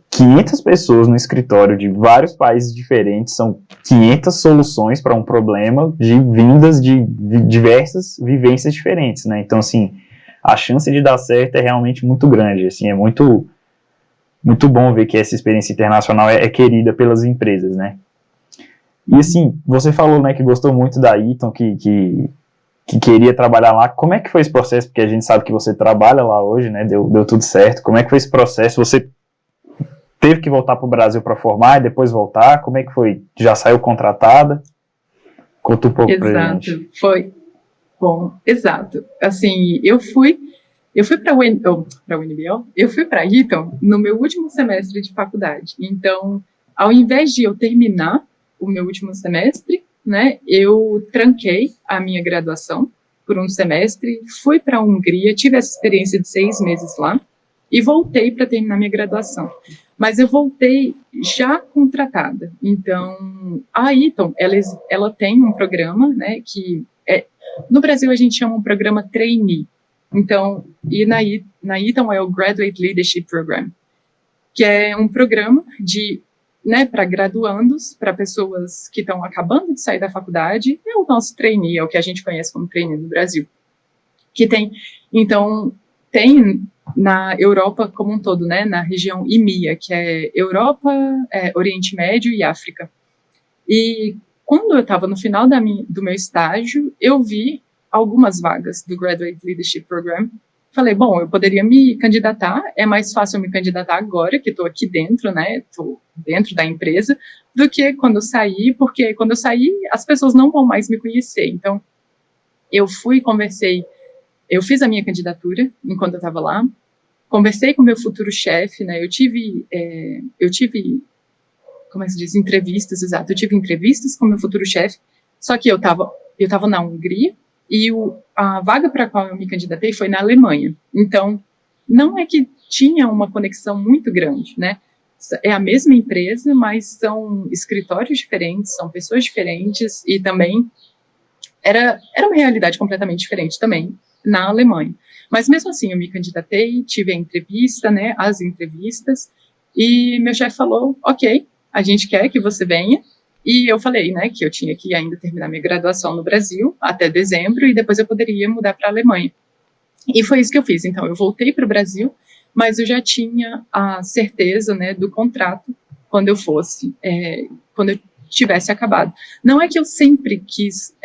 500 pessoas no escritório de vários países diferentes, são 500 soluções para um problema vindas de diversas vivências diferentes, né? Então assim, a chance de dar certo é realmente muito grande. Assim, é muito bom ver que essa experiência internacional é querida pelas empresas, né? E assim, você falou, né, que gostou muito da Eaton, que queria trabalhar lá. Como é que foi esse processo? Porque a gente sabe que você trabalha lá hoje, né? Deu tudo certo. Como é que foi esse processo? Você teve que voltar para o Brasil para formar e depois voltar? Como é que foi? Já saiu contratada? Conta um pouco pra gente. Exato, foi. Bom, exato. Assim, eu fui Eu fui para a UNBL, eu fui para a Eton no meu último semestre de faculdade. Então, ao invés de eu terminar o meu último semestre, né, eu tranquei a minha graduação por um semestre, fui para a Hungria, tive essa experiência de 6 meses lá e voltei para terminar minha graduação. Mas eu voltei já contratada. Então, a Eton, ela tem um programa, né, que no Brasil a gente chama um programa trainee. Então, e na Eton é o Graduate Leadership Program, que é um programa de, né, para graduandos, para pessoas que estão acabando de sair da faculdade, é o nosso trainee, é o que a gente conhece como trainee no Brasil. Que tem, então, tem na Europa como um todo, né, na região EMEA, que é Europa, Oriente Médio e África. E quando eu estava no final do meu estágio, eu vi algumas vagas do Graduate Leadership Program. Falei, bom, eu poderia me candidatar, é mais fácil me candidatar agora, que estou aqui dentro, né, estou dentro da empresa, do que quando eu sair, porque quando eu sair, as pessoas não vão mais me conhecer. Então, eu conversei, eu fiz a minha candidatura enquanto eu estava lá, conversei com o meu futuro chefe, né, eu tive, como é que se diz, entrevistas, exato, eu tive entrevistas com o meu futuro chefe, só que eu estava na Hungria, e a vaga para a qual eu me candidatei foi na Alemanha. Então, não é que tinha uma conexão muito grande, né? É a mesma empresa, mas são escritórios diferentes, são pessoas diferentes, e também era uma realidade completamente diferente também na Alemanha. Mas mesmo assim, eu me candidatei, tive a entrevista, né, as entrevistas, e meu chefe falou, ok, a gente quer que você venha. E eu falei, né, que eu tinha que ainda terminar minha graduação no Brasil até dezembro e depois eu poderia mudar para a Alemanha. E foi isso que eu fiz. Então, eu voltei para o Brasil, mas eu já tinha a certeza, né, do contrato quando eu fosse, quando eu tivesse acabado. Não é que eu sempre quis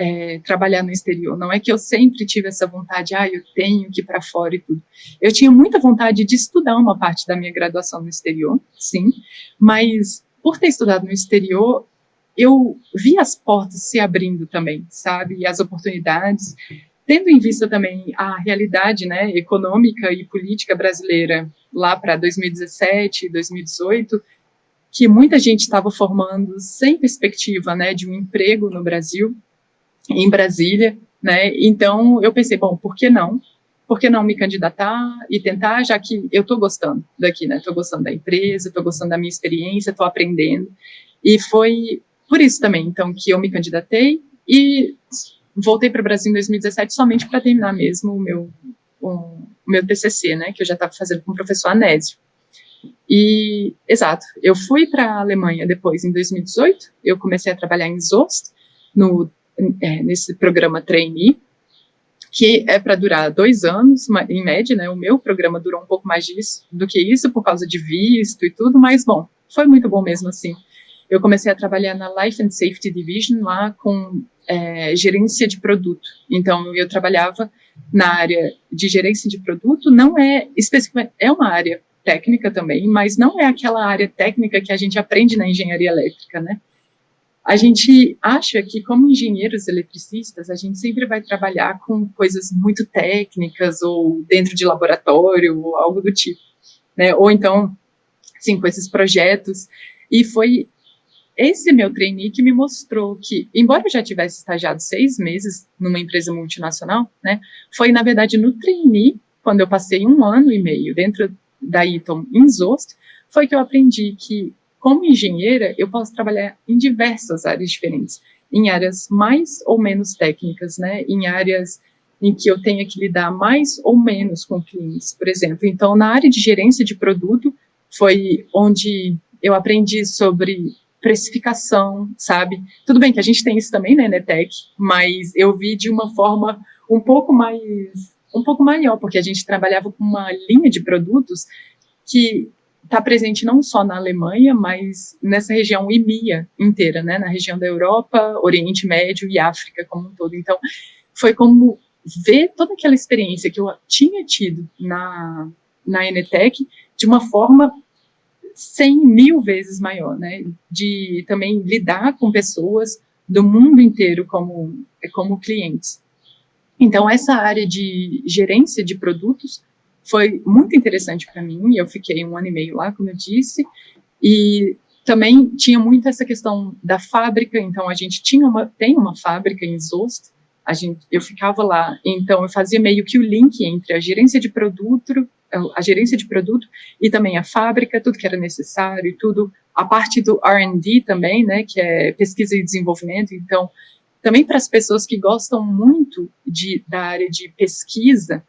trabalhar no exterior, não é que eu sempre tive essa vontade, eu tenho que ir para fora e tudo. Eu tinha muita vontade de estudar uma parte da minha graduação no exterior, sim, mas por ter estudado no exterior, eu vi as portas se abrindo também, sabe? E as oportunidades, tendo em vista também a realidade, né, econômica e política brasileira lá para 2017, 2018, que muita gente estava formando sem perspectiva, né, de um emprego no Brasil, em Brasília, né? Então eu pensei, bom, por que não? Por que não me candidatar e tentar, já que eu estou gostando daqui, né? Estou gostando da empresa, estou gostando da minha experiência, estou aprendendo. E foi por isso também, então, que eu me candidatei e voltei para o Brasil em 2017 somente para terminar mesmo o meu TCC, né? Que eu já estava fazendo com o professor Anésio. E, exato, eu fui para a Alemanha depois, em 2018, eu comecei a trabalhar em Zost, nesse programa trainee, que é para durar 2 anos, em média, né? O meu programa durou um pouco mais do que isso, por causa de visto e tudo, mas, bom, foi muito bom mesmo assim. Eu comecei a trabalhar na Life and Safety Division, lá com gerência de produto. Então, eu trabalhava na área de gerência de produto, não é especificamente, é uma área técnica também, mas não é aquela área técnica que a gente aprende na engenharia elétrica, né? A gente acha que, como engenheiros eletricistas, a gente sempre vai trabalhar com coisas muito técnicas ou dentro de laboratório ou algo do tipo, né? Ou então, sim, com esses projetos. E foi esse meu trainee que me mostrou que, embora eu já tivesse estagiado 6 meses numa empresa multinacional, né? Foi, na verdade, no trainee, quando eu passei 1 ano e meio dentro da Eton em Zost, foi que eu aprendi que, como engenheira, eu posso trabalhar em diversas áreas diferentes, em áreas mais ou menos técnicas, né? Em áreas em que eu tenha que lidar mais ou menos com clientes, por exemplo. Então, na área de gerência de produto, foi onde eu aprendi sobre precificação, sabe? Tudo bem que a gente tem isso também na Enetec, mas eu vi de uma forma um pouco maior, porque a gente trabalhava com uma linha de produtos que está presente não só na Alemanha, mas nessa região EMEA inteira, né? Na região da Europa, Oriente Médio e África como um todo. Então, foi como ver toda aquela experiência que eu tinha tido na Enetec de uma forma 100 mil vezes maior, né? De também lidar com pessoas do mundo inteiro como clientes. Então, essa área de gerência de produtos foi muito interessante para mim, eu fiquei 1 ano e meio lá, como eu disse, e também tinha muito essa questão da fábrica, então a gente tem uma fábrica em Zost, eu ficava lá, então eu fazia meio que o link entre a gerência de produto e também a fábrica, tudo que era necessário e tudo, a parte do R&D também, né, que é pesquisa e desenvolvimento, então também para as pessoas que gostam muito da área de pesquisa,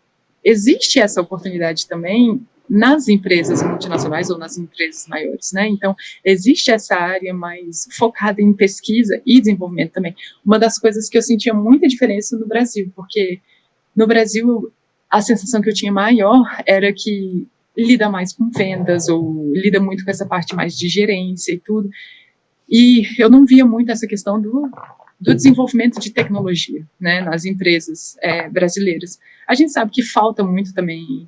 existe essa oportunidade também nas empresas multinacionais ou nas empresas maiores, né? Então, existe essa área mais focada em pesquisa e desenvolvimento também. Uma das coisas que eu sentia muita diferença no Brasil, porque no Brasil a sensação que eu tinha maior era que lida mais com vendas ou lida muito com essa parte mais de gerência e tudo. E eu não via muito essa questão do desenvolvimento de tecnologia, né, nas empresas brasileiras. A gente sabe que falta muito também,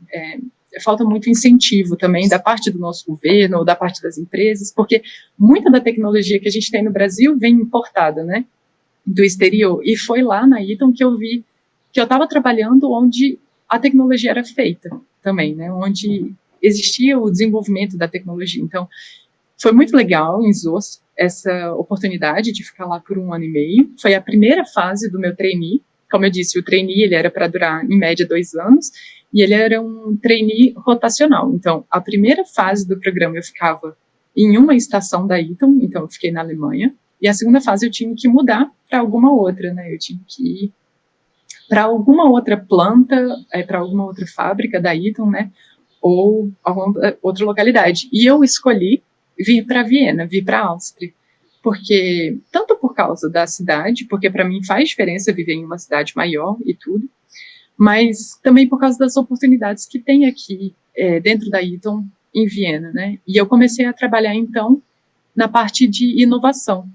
falta muito incentivo também da parte do nosso governo ou da parte das empresas, porque muita da tecnologia que a gente tem no Brasil vem importada, né, do exterior. E foi lá na Eaton que eu vi que eu estava trabalhando onde a tecnologia era feita também, né, onde existia o desenvolvimento da tecnologia. Então, foi muito legal em Zost essa oportunidade de ficar lá por 1 ano e meio. Foi a primeira fase do meu trainee. Como eu disse, o trainee ele era para durar, em média, 2 anos, e ele era um trainee rotacional. Então, a primeira fase do programa eu ficava em uma estação da Eaton, então eu fiquei na Alemanha, e a segunda fase eu tinha que mudar para alguma outra, né? Eu tinha que ir para alguma outra planta, para alguma outra fábrica da Eaton, né? Ou alguma outra localidade. E eu escolhi vir para Viena, vir para a Áustria, porque tanto por causa da cidade, porque para mim faz diferença viver em uma cidade maior e tudo, mas também por causa das oportunidades que tem aqui dentro da Eaton em Viena, né? E eu comecei a trabalhar então na parte de inovação,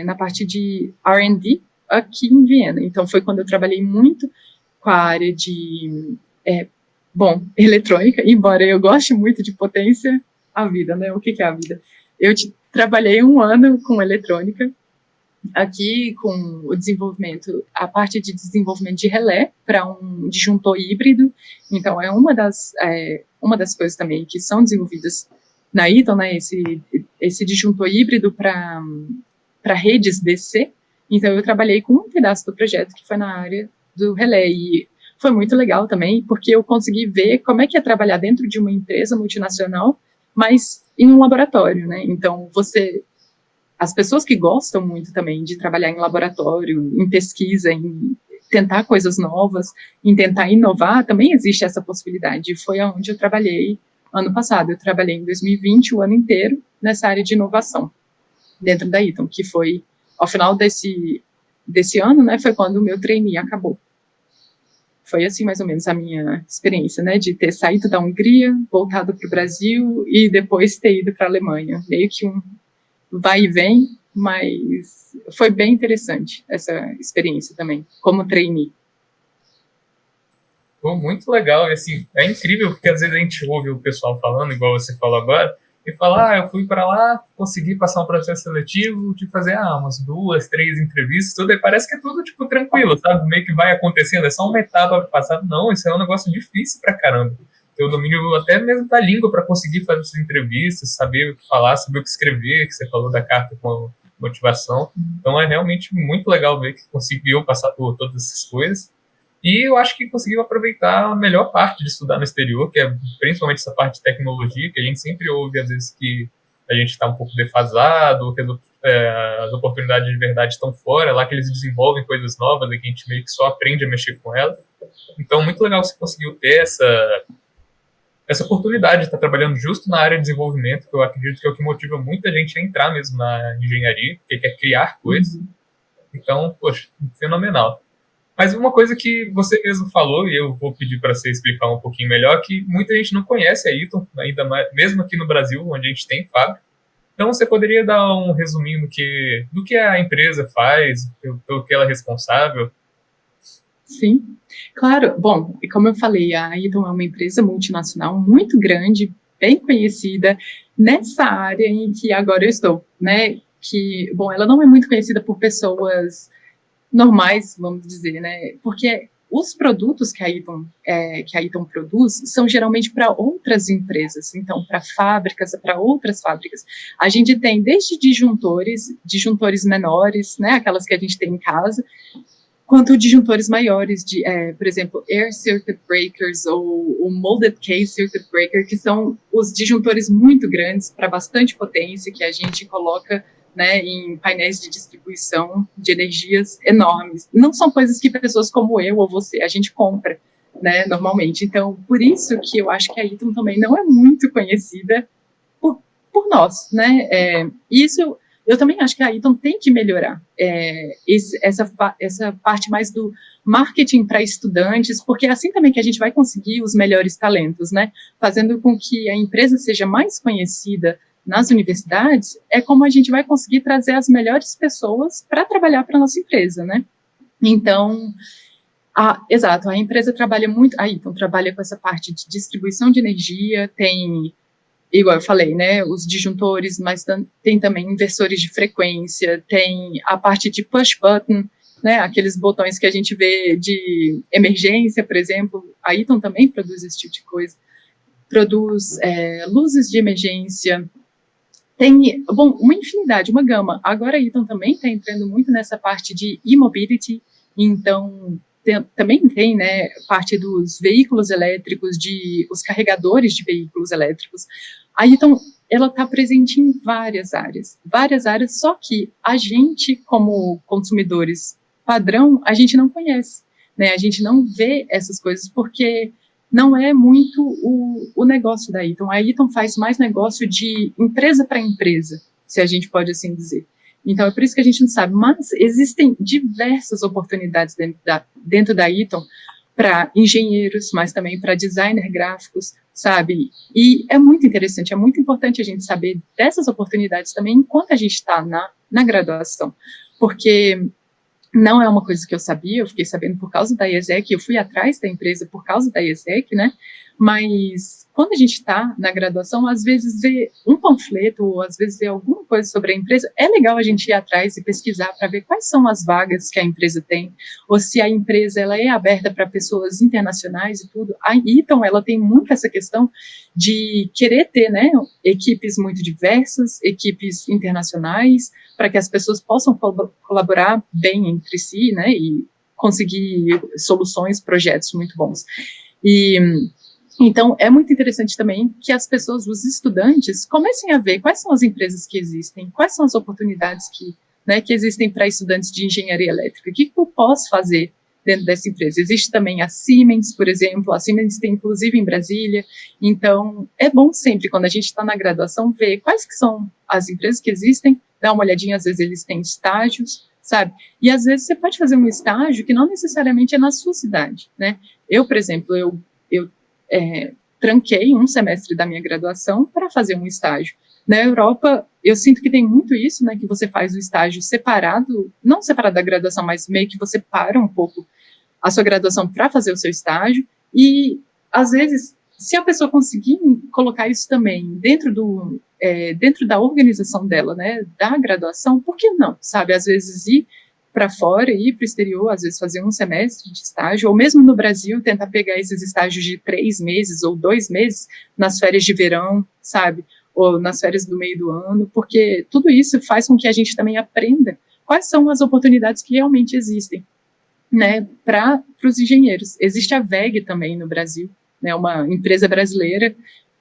na parte de R&D aqui em Viena. Então foi quando eu trabalhei muito com a área de eletrônica, embora eu goste muito de potência. A vida, né? O que é a vida? Eu trabalhei 1 ano com eletrônica, aqui com o desenvolvimento, a parte de desenvolvimento de relé para um disjuntor híbrido. Então, é uma das coisas também que são desenvolvidas na Eaton, né? Esse disjuntor híbrido para redes DC. Então, eu trabalhei com um pedaço do projeto que foi na área do relé. E foi muito legal também, porque eu consegui ver como é que é trabalhar dentro de uma empresa multinacional, mas em um laboratório, né? Então, as pessoas que gostam muito também de trabalhar em laboratório, em pesquisa, em tentar coisas novas, em tentar inovar, também existe essa possibilidade. Foi onde eu trabalhei ano passado. Eu trabalhei em 2020 o ano inteiro nessa área de inovação dentro da Eaton, que foi ao final desse ano, né? Foi quando o meu trainee acabou. Foi assim, mais ou menos, a minha experiência, né, de ter saído da Hungria, voltado para o Brasil e depois ter ido para a Alemanha. Meio que um vai e vem, mas foi bem interessante essa experiência também, como trainee. Pô, muito legal, e assim, é incrível porque às vezes a gente ouve o pessoal falando, igual você falou agora, e fala, eu fui para lá, consegui passar um processo seletivo, de fazer umas 2, 3 entrevistas, tudo, e parece que é tudo, tipo, tranquilo, sabe? Meio que vai acontecendo, é só uma etapa passada. Não, isso é um negócio difícil pra caramba. Ter o domínio até mesmo da língua para conseguir fazer essas entrevistas, saber o que falar, saber o que escrever, que você falou da carta com motivação. Então é realmente muito legal ver que conseguiu passar por todas essas coisas. E eu acho que conseguiu aproveitar a melhor parte de estudar no exterior, que é principalmente essa parte de tecnologia, que a gente sempre ouve, às vezes, que a gente está um pouco defasado, que as oportunidades de verdade estão fora, lá que eles desenvolvem coisas novas e que a gente meio que só aprende a mexer com elas. Então, muito legal você conseguiu ter essa oportunidade de estar trabalhando justo na área de desenvolvimento, que eu acredito que é o que motiva muita gente a entrar mesmo na engenharia, porque quer criar coisas. Então, poxa, fenomenal. Mas uma coisa que você mesmo falou, e eu vou pedir para você explicar um pouquinho melhor, que muita gente não conhece a Eaton, ainda mais, mesmo aqui no Brasil, onde a gente tem fábrica. Então, você poderia dar um resuminho do que a empresa faz, pelo que ela é responsável? Sim, claro. Bom, como eu falei, a Eaton é uma empresa multinacional muito grande, bem conhecida nessa área em que agora eu estou, né? Ela não é muito conhecida por pessoas normais, vamos dizer, né? Porque os produtos que a Eaton produz são geralmente para outras empresas, então para fábricas, para outras fábricas. A gente tem desde disjuntores menores, né, aquelas que a gente tem em casa, quanto disjuntores maiores, por exemplo, Air Circuit Breakers ou o Molded Case Circuit Breaker, que são os disjuntores muito grandes, para bastante potência, que a gente coloca, né, em painéis de distribuição de energias enormes. Não são coisas que pessoas como eu ou você, a gente compra, né, normalmente. Então, por isso que eu acho que a Eaton também não é muito conhecida por nós, né. Isso eu também acho que a Eaton tem que melhorar essa parte mais do marketing para estudantes, porque é assim também que a gente vai conseguir os melhores talentos, né? Fazendo com que a empresa seja mais conhecida nas universidades, é como a gente vai conseguir trazer as melhores pessoas para trabalhar para a nossa empresa, né? Então, exato, a empresa trabalha muito, a Eaton trabalha com essa parte de distribuição de energia, tem, igual eu falei, né, os disjuntores, mas tem também inversores de frequência, tem a parte de push button, né, aqueles botões que a gente vê de emergência, por exemplo. A Eaton também produz esse tipo de coisa. Produz luzes de emergência, tem, bom, uma infinidade, uma gama. Agora a Eaton também está entrando muito nessa parte de e-mobility, então também tem, né, parte dos veículos elétricos, os carregadores de veículos elétricos. A Eaton, ela está presente em várias áreas, só que a gente, como consumidores padrão, a gente não conhece, né, a gente não vê essas coisas, porque não é muito o negócio da Eaton. A Eaton faz mais negócio de empresa para empresa, se a gente pode assim dizer. Então, é por isso que a gente não sabe, mas existem diversas oportunidades dentro da Eaton para engenheiros, mas também para designer gráficos, sabe? E é muito interessante, é muito importante a gente saber dessas oportunidades também enquanto a gente está na graduação, porque não é uma coisa que eu sabia, eu fiquei sabendo por causa da IESEC, eu fui atrás da empresa por causa da IESEC, né? Mas quando a gente está na graduação, às vezes vê um panfleto, ou às vezes vê alguma coisa sobre a empresa, é legal a gente ir atrás e pesquisar para ver quais são as vagas que a empresa tem, ou se a empresa ela é aberta para pessoas internacionais e tudo. A Eaton, ela tem muito essa questão de querer ter, né, equipes muito diversas, equipes internacionais, para que as pessoas possam colaborar bem entre si, né, e conseguir soluções, projetos muito bons. Então, é muito interessante também que as pessoas, os estudantes, comecem a ver quais são as empresas que existem, quais são as oportunidades que existem para estudantes de engenharia elétrica. O que eu posso fazer dentro dessa empresa? Existe também a Siemens, por exemplo. A Siemens tem, inclusive, em Brasília. Então, é bom sempre, quando a gente está na graduação, ver quais que são as empresas que existem, dar uma olhadinha, às vezes eles têm estágios, sabe? E, às vezes, você pode fazer um estágio que não necessariamente é na sua cidade, né? Eu, por exemplo, eu tranquei um semestre da minha graduação para fazer um estágio. Na Europa, eu sinto que tem muito isso, né, que você faz o estágio separado, não separado da graduação, mas meio que você para um pouco a sua graduação para fazer o seu estágio, e, às vezes, se a pessoa conseguir colocar isso também dentro da organização dela, né, da graduação, por que não, sabe? Às vezes ir para fora, ir para o exterior, às vezes fazer um semestre de estágio, ou mesmo no Brasil, tentar pegar esses estágios de 3 meses ou 2 meses nas férias de verão, sabe? Ou nas férias do meio do ano, porque tudo isso faz com que a gente também aprenda quais são as oportunidades que realmente existem, né, para os engenheiros. Existe a WEG também no Brasil, né, uma empresa brasileira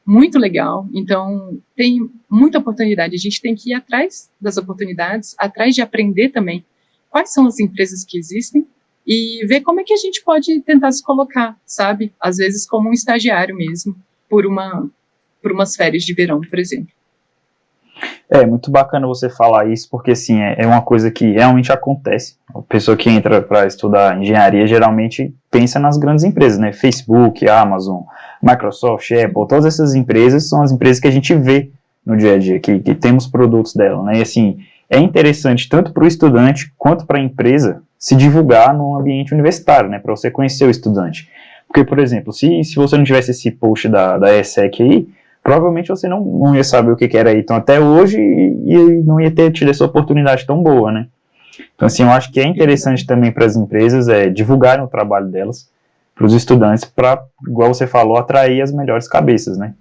muito legal, então tem muita oportunidade. A gente tem que ir atrás das oportunidades, atrás de aprender também quais são as empresas que existem e ver como é que a gente pode tentar se colocar, sabe? Às vezes como um estagiário mesmo, por umas férias de verão, por exemplo. É muito bacana você falar isso, porque assim, é uma coisa que realmente acontece. A pessoa que entra para estudar engenharia geralmente pensa nas grandes empresas, né? Facebook, Amazon, Microsoft, Apple, todas essas empresas são as empresas que a gente vê no dia a dia, que temos produtos dela, né? E assim, é interessante tanto para o estudante quanto para a empresa se divulgar no ambiente universitário, né? Para você conhecer o estudante. Porque, por exemplo, se você não tivesse esse post da ESEC aí, provavelmente você não ia saber o que era Eaton até hoje e não ia ter tido essa oportunidade tão boa, né? Então, assim, eu acho que é interessante também para as empresas divulgarem o trabalho delas para os estudantes, para, igual você falou, atrair as melhores cabeças, né?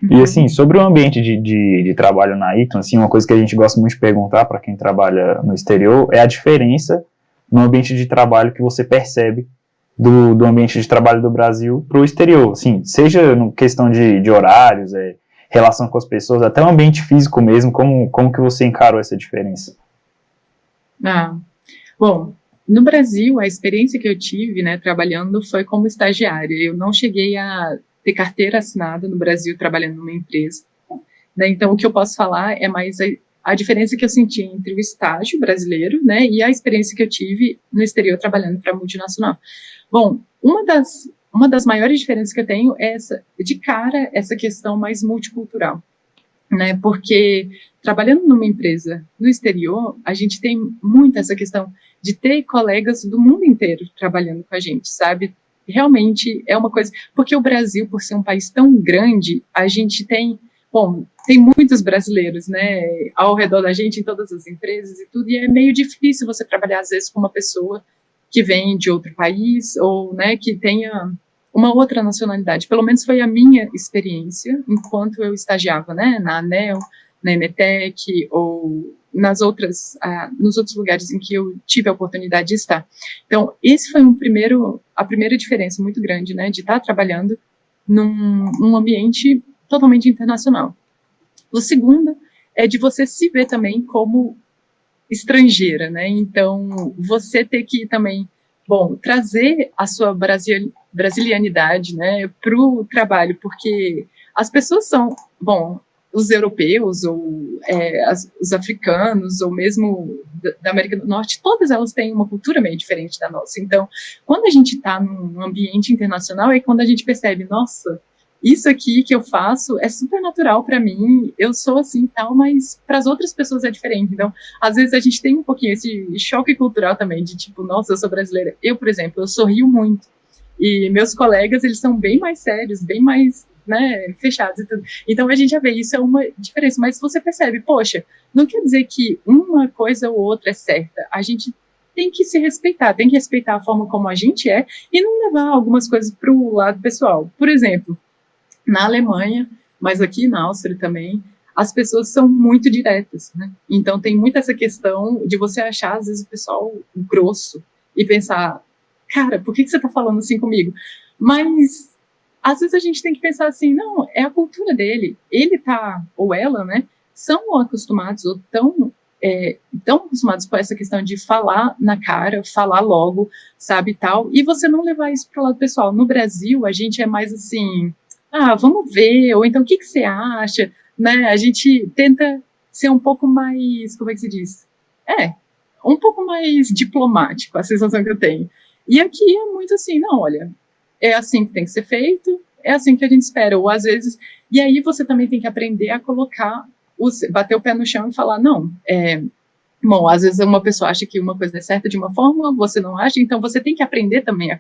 E, assim, sobre o ambiente de trabalho na Eton, assim, uma coisa que a gente gosta muito de perguntar para quem trabalha no exterior é a diferença no ambiente de trabalho que você percebe do ambiente de trabalho do Brasil para o exterior, assim, seja no questão de horários, relação com as pessoas, até o ambiente físico mesmo, como que você encarou essa diferença? Bom, no Brasil, a experiência que eu tive, né, trabalhando foi como estagiária. Eu não cheguei a ter carteira assinada no Brasil trabalhando numa empresa, né? Então, o que eu posso falar é mais a diferença que eu senti entre o estágio brasileiro, né, e a experiência que eu tive no exterior trabalhando para multinacional. Bom, uma das maiores diferenças que eu tenho é essa questão mais multicultural, né? Porque trabalhando numa empresa no exterior, a gente tem muito essa questão de ter colegas do mundo inteiro trabalhando com a gente, sabe? Realmente é uma coisa, porque o Brasil, por ser um país tão grande, a gente tem, bom, tem muitos brasileiros, né, ao redor da gente, em todas as empresas e tudo, e é meio difícil você trabalhar, às vezes, com uma pessoa que vem de outro país, ou, né, que tenha uma outra nacionalidade. Pelo menos foi a minha experiência enquanto eu estagiava, né, na ANEEL, na Emetec, ou nos outros lugares em que eu tive a oportunidade de estar. Então, esse foi a primeira diferença muito grande, né, de estar trabalhando num ambiente totalmente internacional. O segundo é de você se ver também como estrangeira, né? Então, você ter que também, bom, trazer a sua brasilianidade, né, para o trabalho, porque as pessoas são, bom, os europeus, ou os africanos, ou mesmo da América do Norte, todas elas têm uma cultura meio diferente da nossa. Então, quando a gente está num ambiente internacional, é quando a gente percebe, nossa, isso aqui que eu faço é super natural para mim, eu sou assim tal, mas para as outras pessoas é diferente. Então, às vezes a gente tem um pouquinho esse choque cultural também, de tipo, nossa, eu sou brasileira. Eu, por exemplo, eu sorrio muito. E meus colegas, eles são bem mais sérios, bem mais, né, fechados e tudo. Então a gente já vê, isso é uma diferença. Mas você percebe, poxa, não quer dizer que uma coisa ou outra é certa. A gente tem que se respeitar, tem que respeitar a forma como a gente é e não levar algumas coisas para o lado pessoal. Por exemplo, na Alemanha, mas aqui na Áustria também, as pessoas são muito diretas, né? Então tem muito essa questão de você achar, às vezes, o pessoal grosso e pensar, cara, por que você tá falando assim comigo? Mas, às vezes a gente tem que pensar assim, não, é a cultura dele. Ele tá, ou ela, né, são acostumados, ou tão acostumados com essa questão de falar na cara, falar logo, sabe, tal, e você não levar isso para o lado pessoal. No Brasil, a gente é mais assim, vamos ver, ou então o que você acha, né? A gente tenta ser um pouco mais, como é que se diz? Um pouco mais diplomático, a sensação que eu tenho. E aqui é muito assim, não, olha, é assim que tem que ser feito, é assim que a gente espera, ou às vezes, e aí você também tem que aprender a bater o pé no chão e falar, não, bom, às vezes uma pessoa acha que uma coisa é certa de uma forma, você não acha, então você tem que aprender também a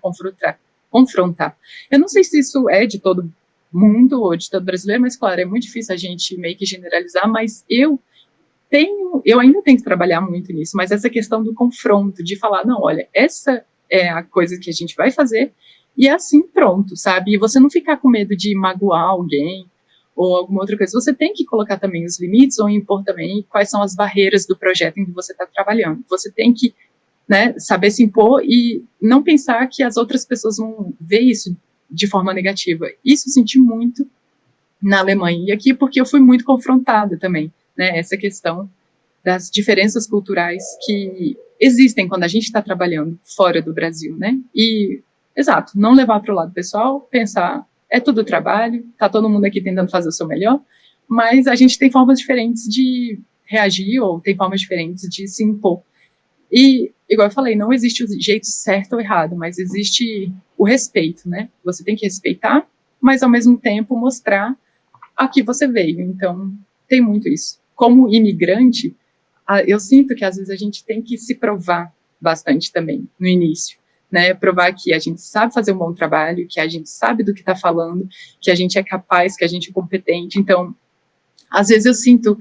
confrontar. Eu não sei se isso é de todo mundo ou de todo brasileiro, mas claro, é muito difícil a gente meio que generalizar, mas eu ainda tenho que trabalhar muito nisso, mas essa questão do confronto, de falar, não, olha, essa é a coisa que a gente vai fazer, e é assim, pronto, sabe? E você não ficar com medo de magoar alguém, ou alguma outra coisa. Você tem que colocar também os limites, ou impor também quais são as barreiras do projeto em que você está trabalhando. Você tem que, né, saber se impor e não pensar que as outras pessoas vão ver isso de forma negativa. Isso eu senti muito na Alemanha, e aqui porque eu fui muito confrontada também, né, essa questão das diferenças culturais que existem quando a gente está trabalhando fora do Brasil, né, e, exato, não levar para o lado pessoal, pensar, é tudo trabalho, tá todo mundo aqui tentando fazer o seu melhor, mas a gente tem formas diferentes de reagir, ou tem formas diferentes de se impor. E, igual eu falei, não existe o jeito certo ou errado, mas existe o respeito, né? Você tem que respeitar, mas ao mesmo tempo mostrar a que você veio. Então, tem muito isso. Como imigrante, eu sinto que às vezes a gente tem que se provar bastante também no início, né? Provar que a gente sabe fazer um bom trabalho, que a gente sabe do que está falando, que a gente é capaz, que a gente é competente. Então, às vezes eu sinto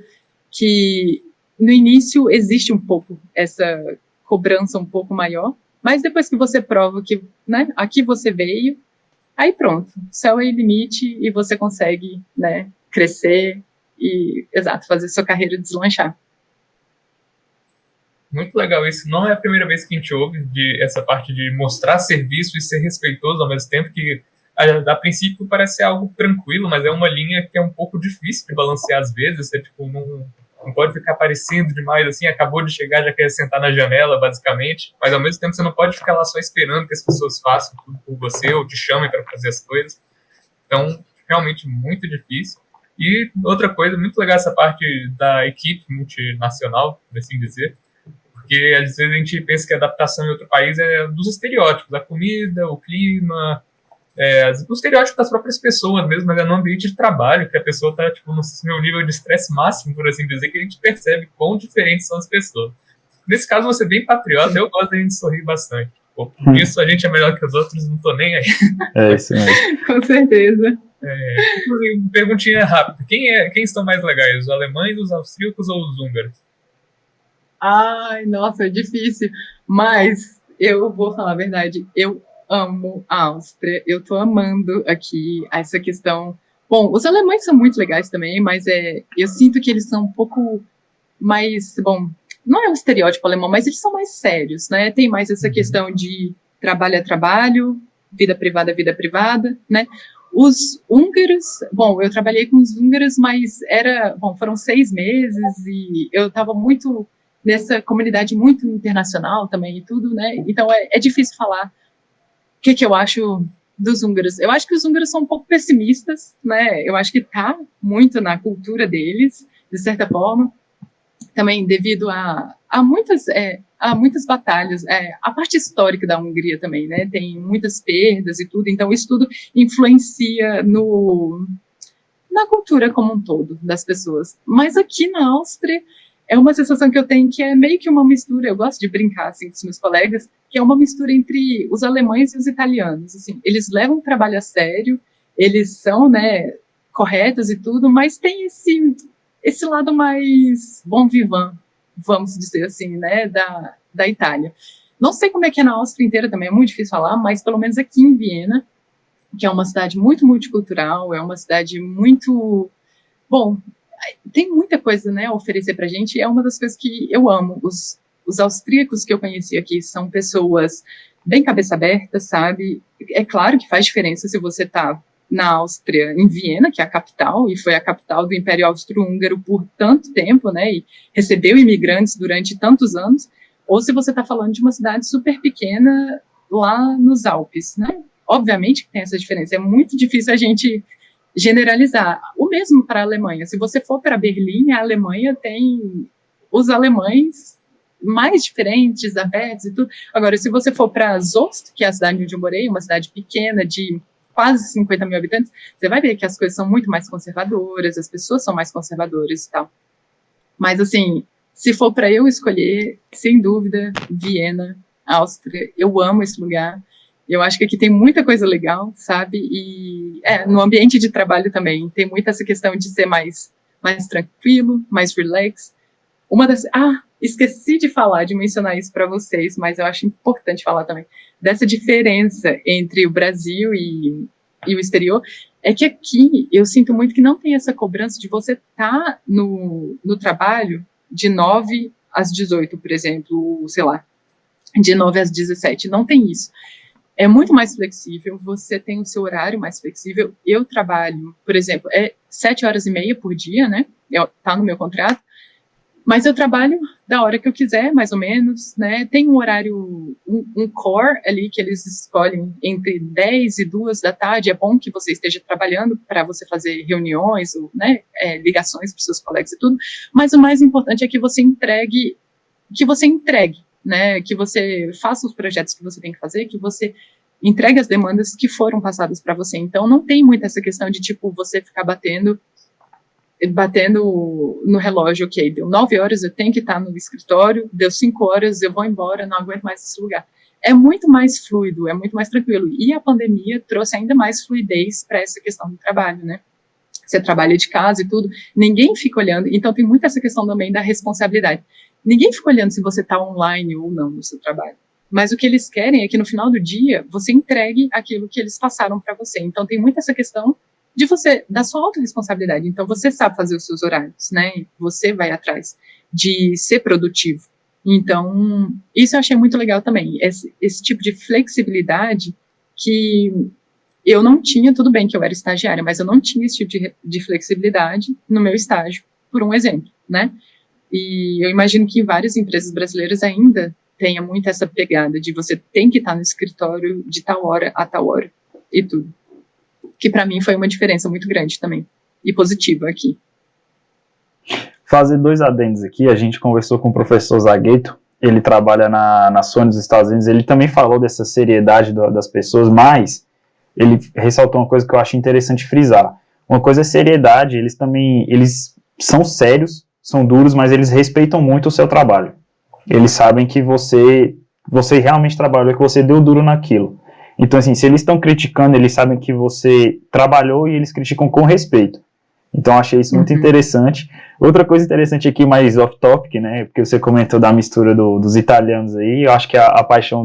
que no início existe um pouco essa cobrança um pouco maior, mas depois que você prova que, né, aqui você veio, aí pronto, céu é o limite e você consegue, né, crescer e, exato, fazer sua carreira deslanchar. Muito legal isso. Não é a primeira vez que a gente ouve essa parte de mostrar serviço e ser respeitoso ao mesmo tempo, que a princípio parece ser algo tranquilo, mas é uma linha que é um pouco difícil de balancear às vezes. Você tipo, não pode ficar aparecendo demais assim, acabou de chegar, já quer sentar na janela, basicamente, mas ao mesmo tempo você não pode ficar lá só esperando que as pessoas façam tudo por você ou te chamem para fazer as coisas. Então, realmente muito difícil. E outra coisa, muito legal essa parte da equipe multinacional, por assim dizer, porque às vezes a gente pensa que a adaptação em outro país é dos estereótipos, a comida, o clima, os estereótipos das próprias pessoas mesmo, mas é no ambiente de trabalho que a pessoa está tipo, no seu nível de estresse máximo, por assim dizer, que a gente percebe quão diferentes são as pessoas. Nesse caso, você é bem patriota, eu gosto da gente sorrir bastante. Pô, por isso a gente é melhor que os outros, não tô nem aí. É isso mesmo. Com certeza. Perguntinha rápida. Quem estão mais legais, os alemães, os austríacos ou os húngaros? Ai, nossa, é difícil. Mas eu vou falar a verdade, eu amo a Áustria. Eu tô amando aqui essa questão. Bom, os alemães são muito legais também, mas eu sinto que eles são um pouco mais, bom, não é um estereótipo alemão, mas eles são mais sérios, né? Tem mais essa questão de trabalho é trabalho, vida é vida privada, né? Os húngaros, bom, eu trabalhei com os húngaros, mas foram 6 meses e eu estava muito nessa comunidade muito internacional também e tudo, né? Então é difícil falar o que eu acho dos húngaros. Eu acho que os húngaros são um pouco pessimistas, né? Eu acho que tá muito na cultura deles, de certa forma, também devido a muitas batalhas, a parte histórica da Hungria também, né? Tem muitas perdas e tudo, então isso tudo influencia na cultura como um todo das pessoas. Mas aqui na Áustria é uma sensação que eu tenho que é meio que uma mistura, eu gosto de brincar assim com os meus colegas, que é uma mistura entre os alemães e os italianos. Assim, eles levam o trabalho a sério, eles são, né, corretos e tudo, mas tem esse lado mais bon vivant, vamos dizer assim, né, da Itália. Não sei como é que é na Áustria inteira também, é muito difícil falar, mas pelo menos aqui em Viena, que é uma cidade muito multicultural, é uma cidade muito... Bom, tem muita coisa, né, a oferecer pra gente, é uma das coisas que eu amo. Os austríacos que eu conheci aqui são pessoas bem cabeça aberta, sabe? É claro que faz diferença se você tá na Áustria, em Viena, que é a capital, e foi a capital do Império Austro-Húngaro por tanto tempo, né, e recebeu imigrantes durante tantos anos, ou se você está falando de uma cidade super pequena lá nos Alpes, né? Obviamente que tem essa diferença, é muito difícil a gente generalizar. O mesmo para a Alemanha. Se você for para Berlim, a Alemanha tem os alemães mais diferentes, abertos e tudo. Agora, se você for para Soest, que é a cidade onde eu morei, uma cidade pequena de quase 50 mil habitantes, você vai ver que as coisas são muito mais conservadoras, as pessoas são mais conservadoras e tal. Mas, assim, se for para eu escolher, sem dúvida, Viena, Áustria, eu amo esse lugar. Eu acho que aqui tem muita coisa legal, sabe? E no ambiente de trabalho também tem muita essa questão de ser mais tranquilo, mais relax. Esqueci de falar, de mencionar isso para vocês, mas eu acho importante falar também dessa diferença entre o Brasil e o exterior. É que aqui eu sinto muito que não tem essa cobrança de você estar no trabalho de 9 às 18, por exemplo, sei lá, de 9 às 17. Não tem isso. É muito mais flexível, você tem o seu horário mais flexível. Eu trabalho, por exemplo, 7h30 por dia, né? Tá no meu contrato. Mas eu trabalho da hora que eu quiser, mais ou menos, né? Tem um horário, um core ali que eles escolhem entre 10 e 2 da tarde. É bom que você esteja trabalhando para você fazer reuniões, ou, né, ligações para os seus colegas e tudo. Mas o mais importante é que você entregue, né? Que você faça os projetos que você tem que fazer, que você entregue as demandas que foram passadas para você. Então, não tem muito essa questão de, tipo, você ficar batendo no relógio, ok, deu 9 horas, eu tenho que estar no escritório, deu 5 horas, eu vou embora, não aguento mais esse lugar. É muito mais fluido, é muito mais tranquilo. E a pandemia trouxe ainda mais fluidez para essa questão do trabalho, né? você trabalha de casa e tudo, ninguém fica olhando, então tem muito essa questão também da responsabilidade. Ninguém fica olhando se você está online ou não no seu trabalho. Mas o que eles querem é que no final do dia você entregue aquilo que eles passaram para você. Então tem muito essa questão de você, da sua autorresponsabilidade. Então você sabe fazer os seus horários, né? Você vai atrás de ser produtivo. Então, isso eu achei muito legal também. Esse tipo de flexibilidade que eu não tinha, tudo bem que eu era estagiária, mas eu não tinha esse tipo de flexibilidade no meu estágio, por um exemplo, né? E eu imagino que várias empresas brasileiras ainda tenha muito essa pegada de você tem que estar no escritório de tal hora a tal hora e tudo. Que para mim foi uma diferença muito grande também, e positiva aqui. Fazer 2 adendos aqui, a gente conversou com o professor Zagueto, ele trabalha na Sony dos Estados Unidos, ele também falou dessa seriedade das pessoas, mas ele ressaltou uma coisa que eu acho interessante frisar. Uma coisa é seriedade, eles são sérios, são duros, mas eles respeitam muito o seu trabalho. Eles sabem que você realmente trabalhou, que você deu duro naquilo. Então, assim, se eles estão criticando, eles sabem que você trabalhou e eles criticam com respeito. Então, achei isso muito interessante. Outra coisa interessante aqui, mais off-topic, né, porque você comentou da mistura dos italianos aí, eu acho que a paixão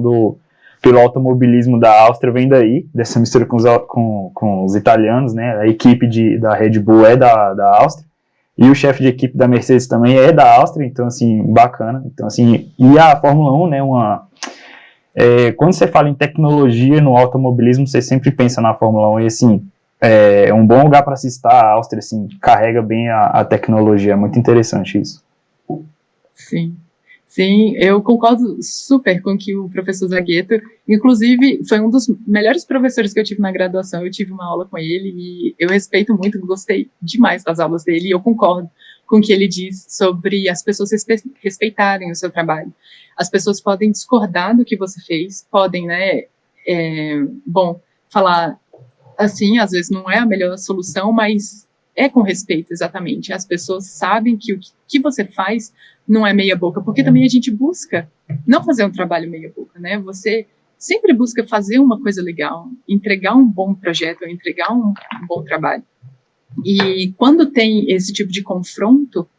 pelo automobilismo da Áustria vem daí, dessa mistura com os italianos, né, a equipe da Red Bull é da Áustria. E o chefe de equipe da Mercedes também é da Áustria, então, assim, bacana. Então, assim, e a Fórmula 1, né, quando você fala em tecnologia no automobilismo, você sempre pensa na Fórmula 1 e, assim, é um bom lugar para se estar. A Áustria, assim, carrega bem a tecnologia. É muito interessante isso. Sim. Sim, eu concordo super com o que o professor Zagueto, inclusive, foi um dos melhores professores que eu tive na graduação. Eu tive uma aula com ele e eu respeito muito, gostei demais das aulas dele, e eu concordo com o que ele diz sobre as pessoas respeitarem o seu trabalho. As pessoas podem discordar do que você fez, podem, né, falar assim, às vezes não é a melhor solução, mas é com respeito, exatamente. As pessoas sabem que o que você faz não é meia boca, porque também a gente busca não fazer um trabalho meia boca, né? Você sempre busca fazer uma coisa legal, entregar um bom projeto, entregar um bom trabalho. E quando tem esse tipo de confronto,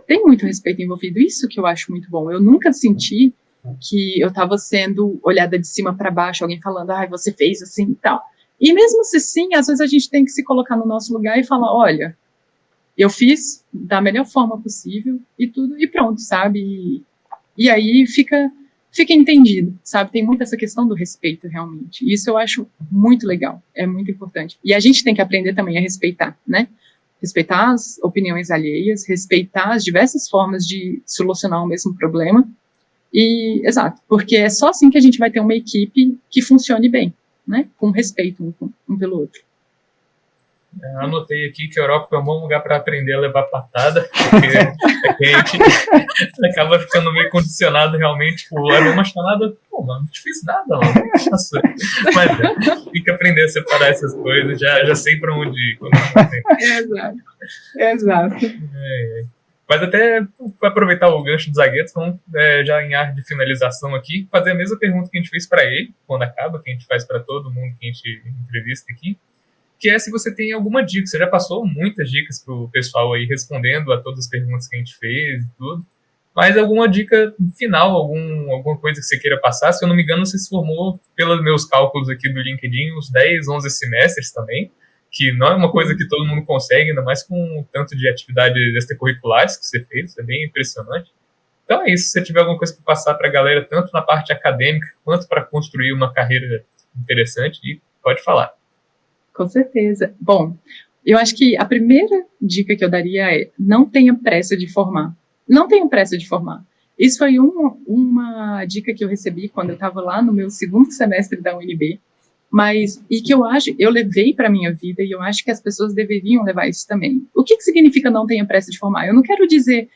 tem muito respeito envolvido. Isso que eu acho muito bom. Eu nunca senti que eu estava sendo olhada de cima para baixo, alguém falando, você fez assim e tal. E mesmo se sim, às vezes a gente tem que se colocar no nosso lugar e falar, olha, eu fiz da melhor forma possível e tudo, e pronto, sabe? E aí fica entendido, sabe? Tem muito essa questão do respeito, realmente. E isso eu acho muito legal, é muito importante. E a gente tem que aprender também a respeitar, né? Respeitar as opiniões alheias, respeitar as diversas formas de solucionar o mesmo problema. E, exato, porque é só assim que a gente vai ter uma equipe que funcione bem, né? Com respeito um pelo outro. Eu anotei aqui que a Europa é um bom lugar para aprender a levar patada, porque a gente acaba ficando meio condicionado realmente, tipo, leva uma chamada, pô, mano, não te fiz nada, mano. Nossa. Mas tem que aprender a separar essas coisas, já sei para onde ir. Exato. Mas até para aproveitar o gancho do Zagueto, vamos já em ar de finalização aqui, fazer a mesma pergunta que a gente fez para ele, quando acaba, que a gente faz para todo mundo que a gente entrevista aqui, que é se você tem alguma dica. Você já passou muitas dicas pro pessoal aí, respondendo a todas as perguntas que a gente fez e tudo, mas alguma dica final, alguma coisa que você queira passar? Se eu não me engano, você se formou, pelos meus cálculos aqui do LinkedIn, uns 10, 11 semestres também, que não é uma coisa que todo mundo consegue, ainda mais com o tanto de atividades extracurriculares que você fez, é bem impressionante. Então é isso, se você tiver alguma coisa para passar para a galera, tanto na parte acadêmica, quanto para construir uma carreira interessante, pode falar. Com certeza. Bom, eu acho que a primeira dica que eu daria é não tenha pressa de formar. Não tenha pressa de formar. Isso foi uma dica que eu recebi quando eu estava lá no meu segundo semestre da UNB, e que eu levei para a minha vida, e eu acho que as pessoas deveriam levar isso também. O que significa não tenha pressa de formar? Eu não quero dizer,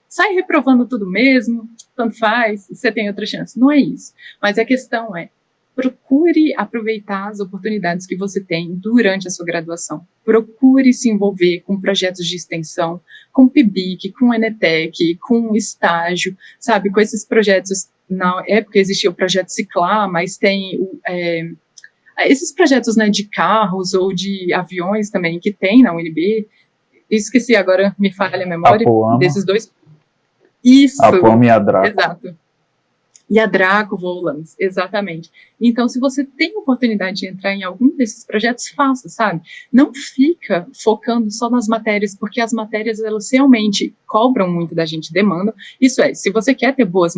sai reprovando tudo mesmo, tanto faz, você tem outra chance. Não é isso. Mas a questão é, procure aproveitar as oportunidades que você tem durante a sua graduação. Procure se envolver com projetos de extensão, com PIBIC, com ENETEC, com estágio, sabe? Com esses projetos, na época existia o projeto Ciclar, mas tem esses projetos, né, de carros ou de aviões também que tem na UNB, esqueci agora, me falha a memória, desses dois. Isso, a Poama e a Draco. Exato. E a Draco Volans, exatamente. Então, se você tem oportunidade de entrar em algum desses projetos, faça, sabe? Não fica focando só nas matérias, porque as matérias, elas realmente cobram muito da gente, demandam. Isso é, se você quer ter boas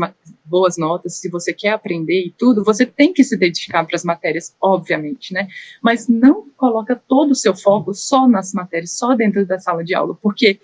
notas, se você quer aprender e tudo, você tem que se dedicar para as matérias, obviamente, né? Mas não coloca todo o seu foco só nas matérias, só dentro da sala de aula, porque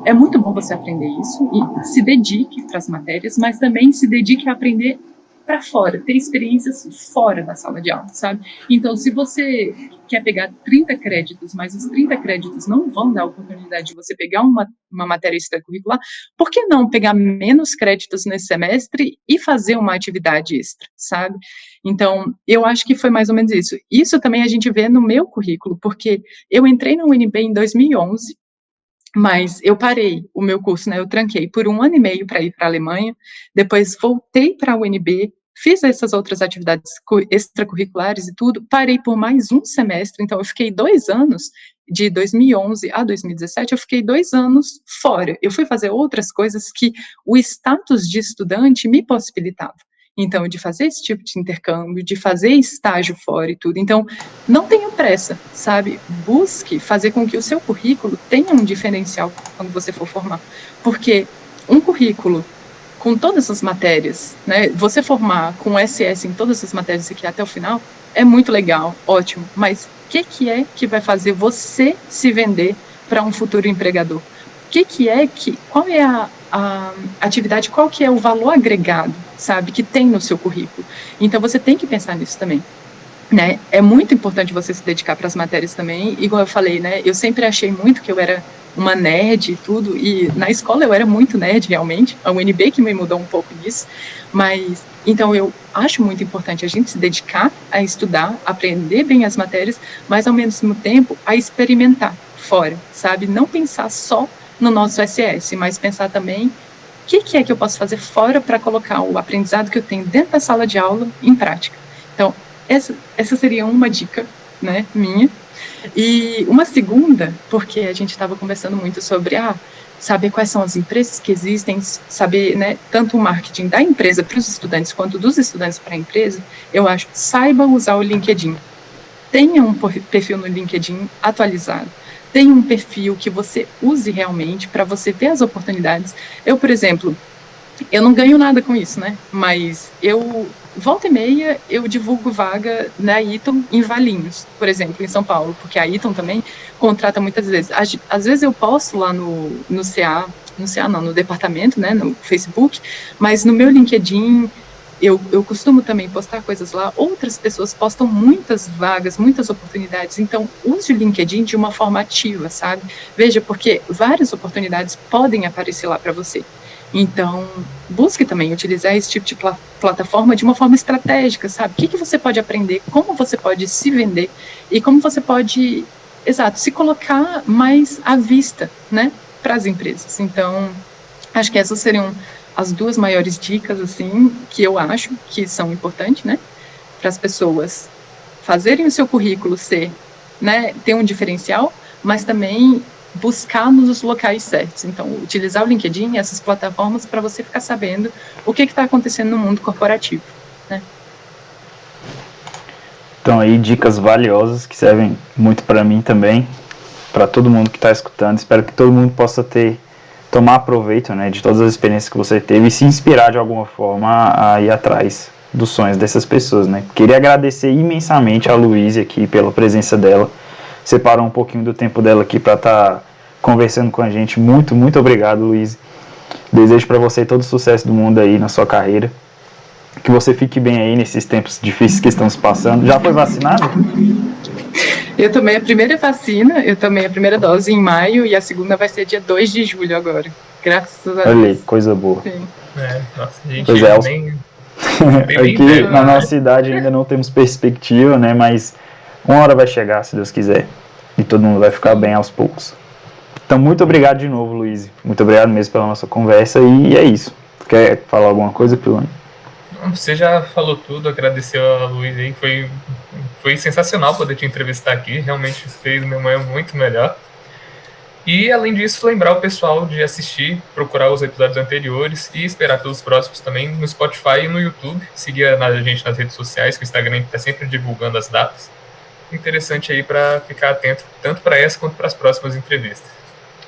é muito bom você aprender isso e se dedique para as matérias, mas também se dedique a aprender para fora, ter experiências fora da sala de aula, sabe? Então, se você quer pegar 30 créditos, mas os 30 créditos não vão dar a oportunidade de você pegar uma matéria extracurricular, por que não pegar menos créditos nesse semestre e fazer uma atividade extra, sabe? Então, eu acho que foi mais ou menos isso. Isso também a gente vê no meu currículo, porque eu entrei na UNB em 2011, mas eu parei o meu curso, né? Eu tranquei por 1 ano e meio para ir para a Alemanha, depois voltei para a UNB, fiz essas outras atividades extracurriculares e tudo, parei por mais um semestre, então eu fiquei 2 anos, de 2011 a 2017, eu fiquei 2 anos fora. Eu fui fazer outras coisas que o status de estudante me possibilitava. Então, de fazer esse tipo de intercâmbio, de fazer estágio fora e tudo. Então, não tenha pressa, sabe? Busque fazer com que o seu currículo tenha um diferencial quando você for formar. Porque um currículo com todas as matérias, né? Você formar com SS em todas as matérias aqui até o final, é muito legal, ótimo. Mas o que é que vai fazer você se vender para um futuro empregador? Qual é a atividade, qual que é o valor agregado, sabe, que tem no seu currículo? Então, você tem que pensar nisso também, né? É muito importante você se dedicar para as matérias também, igual eu falei, né? Eu sempre achei muito que eu era uma nerd e tudo, e na escola eu era muito nerd, realmente, a UNB que me mudou um pouco disso, mas, então, eu acho muito importante a gente se dedicar a estudar, aprender bem as matérias, mas, ao mesmo tempo, a experimentar fora, sabe? Não pensar só no nosso SS, mas pensar também o que é que eu posso fazer fora para colocar o aprendizado que eu tenho dentro da sala de aula em prática. Então, essa seria uma dica, né, minha. E uma segunda, porque a gente estava conversando muito sobre saber quais são as empresas que existem, saber, né, tanto o marketing da empresa para os estudantes quanto dos estudantes para a empresa, eu acho, saiba usar o LinkedIn. Tenha um perfil no LinkedIn atualizado. Tenha um perfil que você use realmente para você ver as oportunidades. Eu, por exemplo, eu não ganho nada com isso, né? Mas volta e meia, eu divulgo vaga na Eaton em Valinhos, por exemplo, em São Paulo, porque a Eaton também contrata muitas vezes. Às vezes eu posto lá no departamento, né, no Facebook, mas no meu LinkedIn, eu costumo também postar coisas lá, outras pessoas postam muitas vagas, muitas oportunidades, então use o LinkedIn de uma forma ativa, sabe? Veja, porque várias oportunidades podem aparecer lá para você. Então, busque também utilizar esse tipo de plataforma de uma forma estratégica, sabe? O que você pode aprender, como você pode se vender e como você pode, se colocar mais à vista, né, para as empresas. Então, acho que essas seriam as 2 maiores dicas, assim, que eu acho que são importantes, né, para as pessoas fazerem o seu currículo ser, né, ter um diferencial, mas também buscar nos locais certos. Então, utilizar o LinkedIn e essas plataformas para você ficar sabendo o que está acontecendo no mundo corporativo, né? Então, aí, dicas valiosas que servem muito para mim também, para todo mundo que está escutando. Espero que todo mundo possa tomar proveito, né, de todas as experiências que você teve e se inspirar de alguma forma a ir atrás dos sonhos dessas pessoas, né? Queria agradecer imensamente a Luísa aqui pela presença dela, separou um pouquinho do tempo dela aqui para estar conversando com a gente. Muito, muito obrigado, Luísa. Desejo para você todo o sucesso do mundo aí na sua carreira, que você fique bem aí nesses tempos difíceis que estamos passando. Já foi vacinado? Eu tomei a primeira vacina, eu tomei a primeira dose em maio e a segunda vai ser dia 2 de julho agora. Graças a Deus. Olha aí, coisa boa. Sim. Nossa, a gente pois é, aqui na nossa cidade ainda não temos perspectiva, né? Mas uma hora vai chegar, se Deus quiser. E todo mundo vai ficar bem aos poucos. Então, muito obrigado de novo, Luiz. Muito obrigado mesmo pela nossa conversa. E é isso. Quer falar alguma coisa, Pilone? Você já falou tudo, agradeceu a Luísa aí, foi Foi sensacional poder te entrevistar aqui, realmente fez minha manhã muito melhor. E, além disso, lembrar o pessoal de assistir, procurar os episódios anteriores e esperar pelos próximos também no Spotify e no YouTube. Seguir a gente nas redes sociais, que o Instagram está sempre divulgando as datas. Interessante aí para ficar atento, tanto para essa quanto para as próximas entrevistas.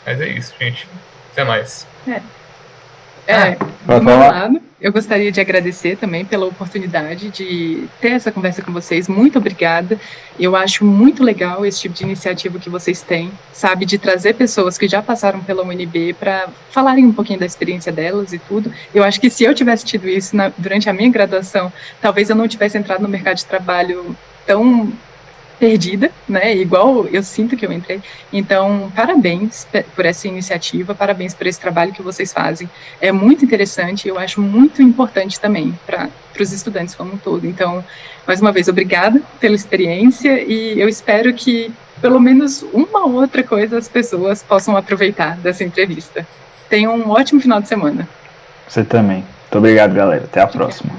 Mas é isso, gente. Até mais. Do meu lado, eu gostaria de agradecer também pela oportunidade de ter essa conversa com vocês. Muito obrigada. Eu acho muito legal esse tipo de iniciativa que vocês têm, sabe, de trazer pessoas que já passaram pela UNB para falarem um pouquinho da experiência delas e tudo. Eu acho que se eu tivesse tido isso durante a minha graduação, talvez eu não tivesse entrado no mercado de trabalho tão perdida, né, igual eu sinto que eu entrei. Então, parabéns por essa iniciativa, parabéns por esse trabalho que vocês fazem. É muito interessante e eu acho muito importante também para os estudantes como um todo. Então, mais uma vez, obrigada pela experiência e eu espero que pelo menos uma outra coisa as pessoas possam aproveitar dessa entrevista. Tenham um ótimo final de semana. Você também. Muito obrigado, galera. Até a próxima.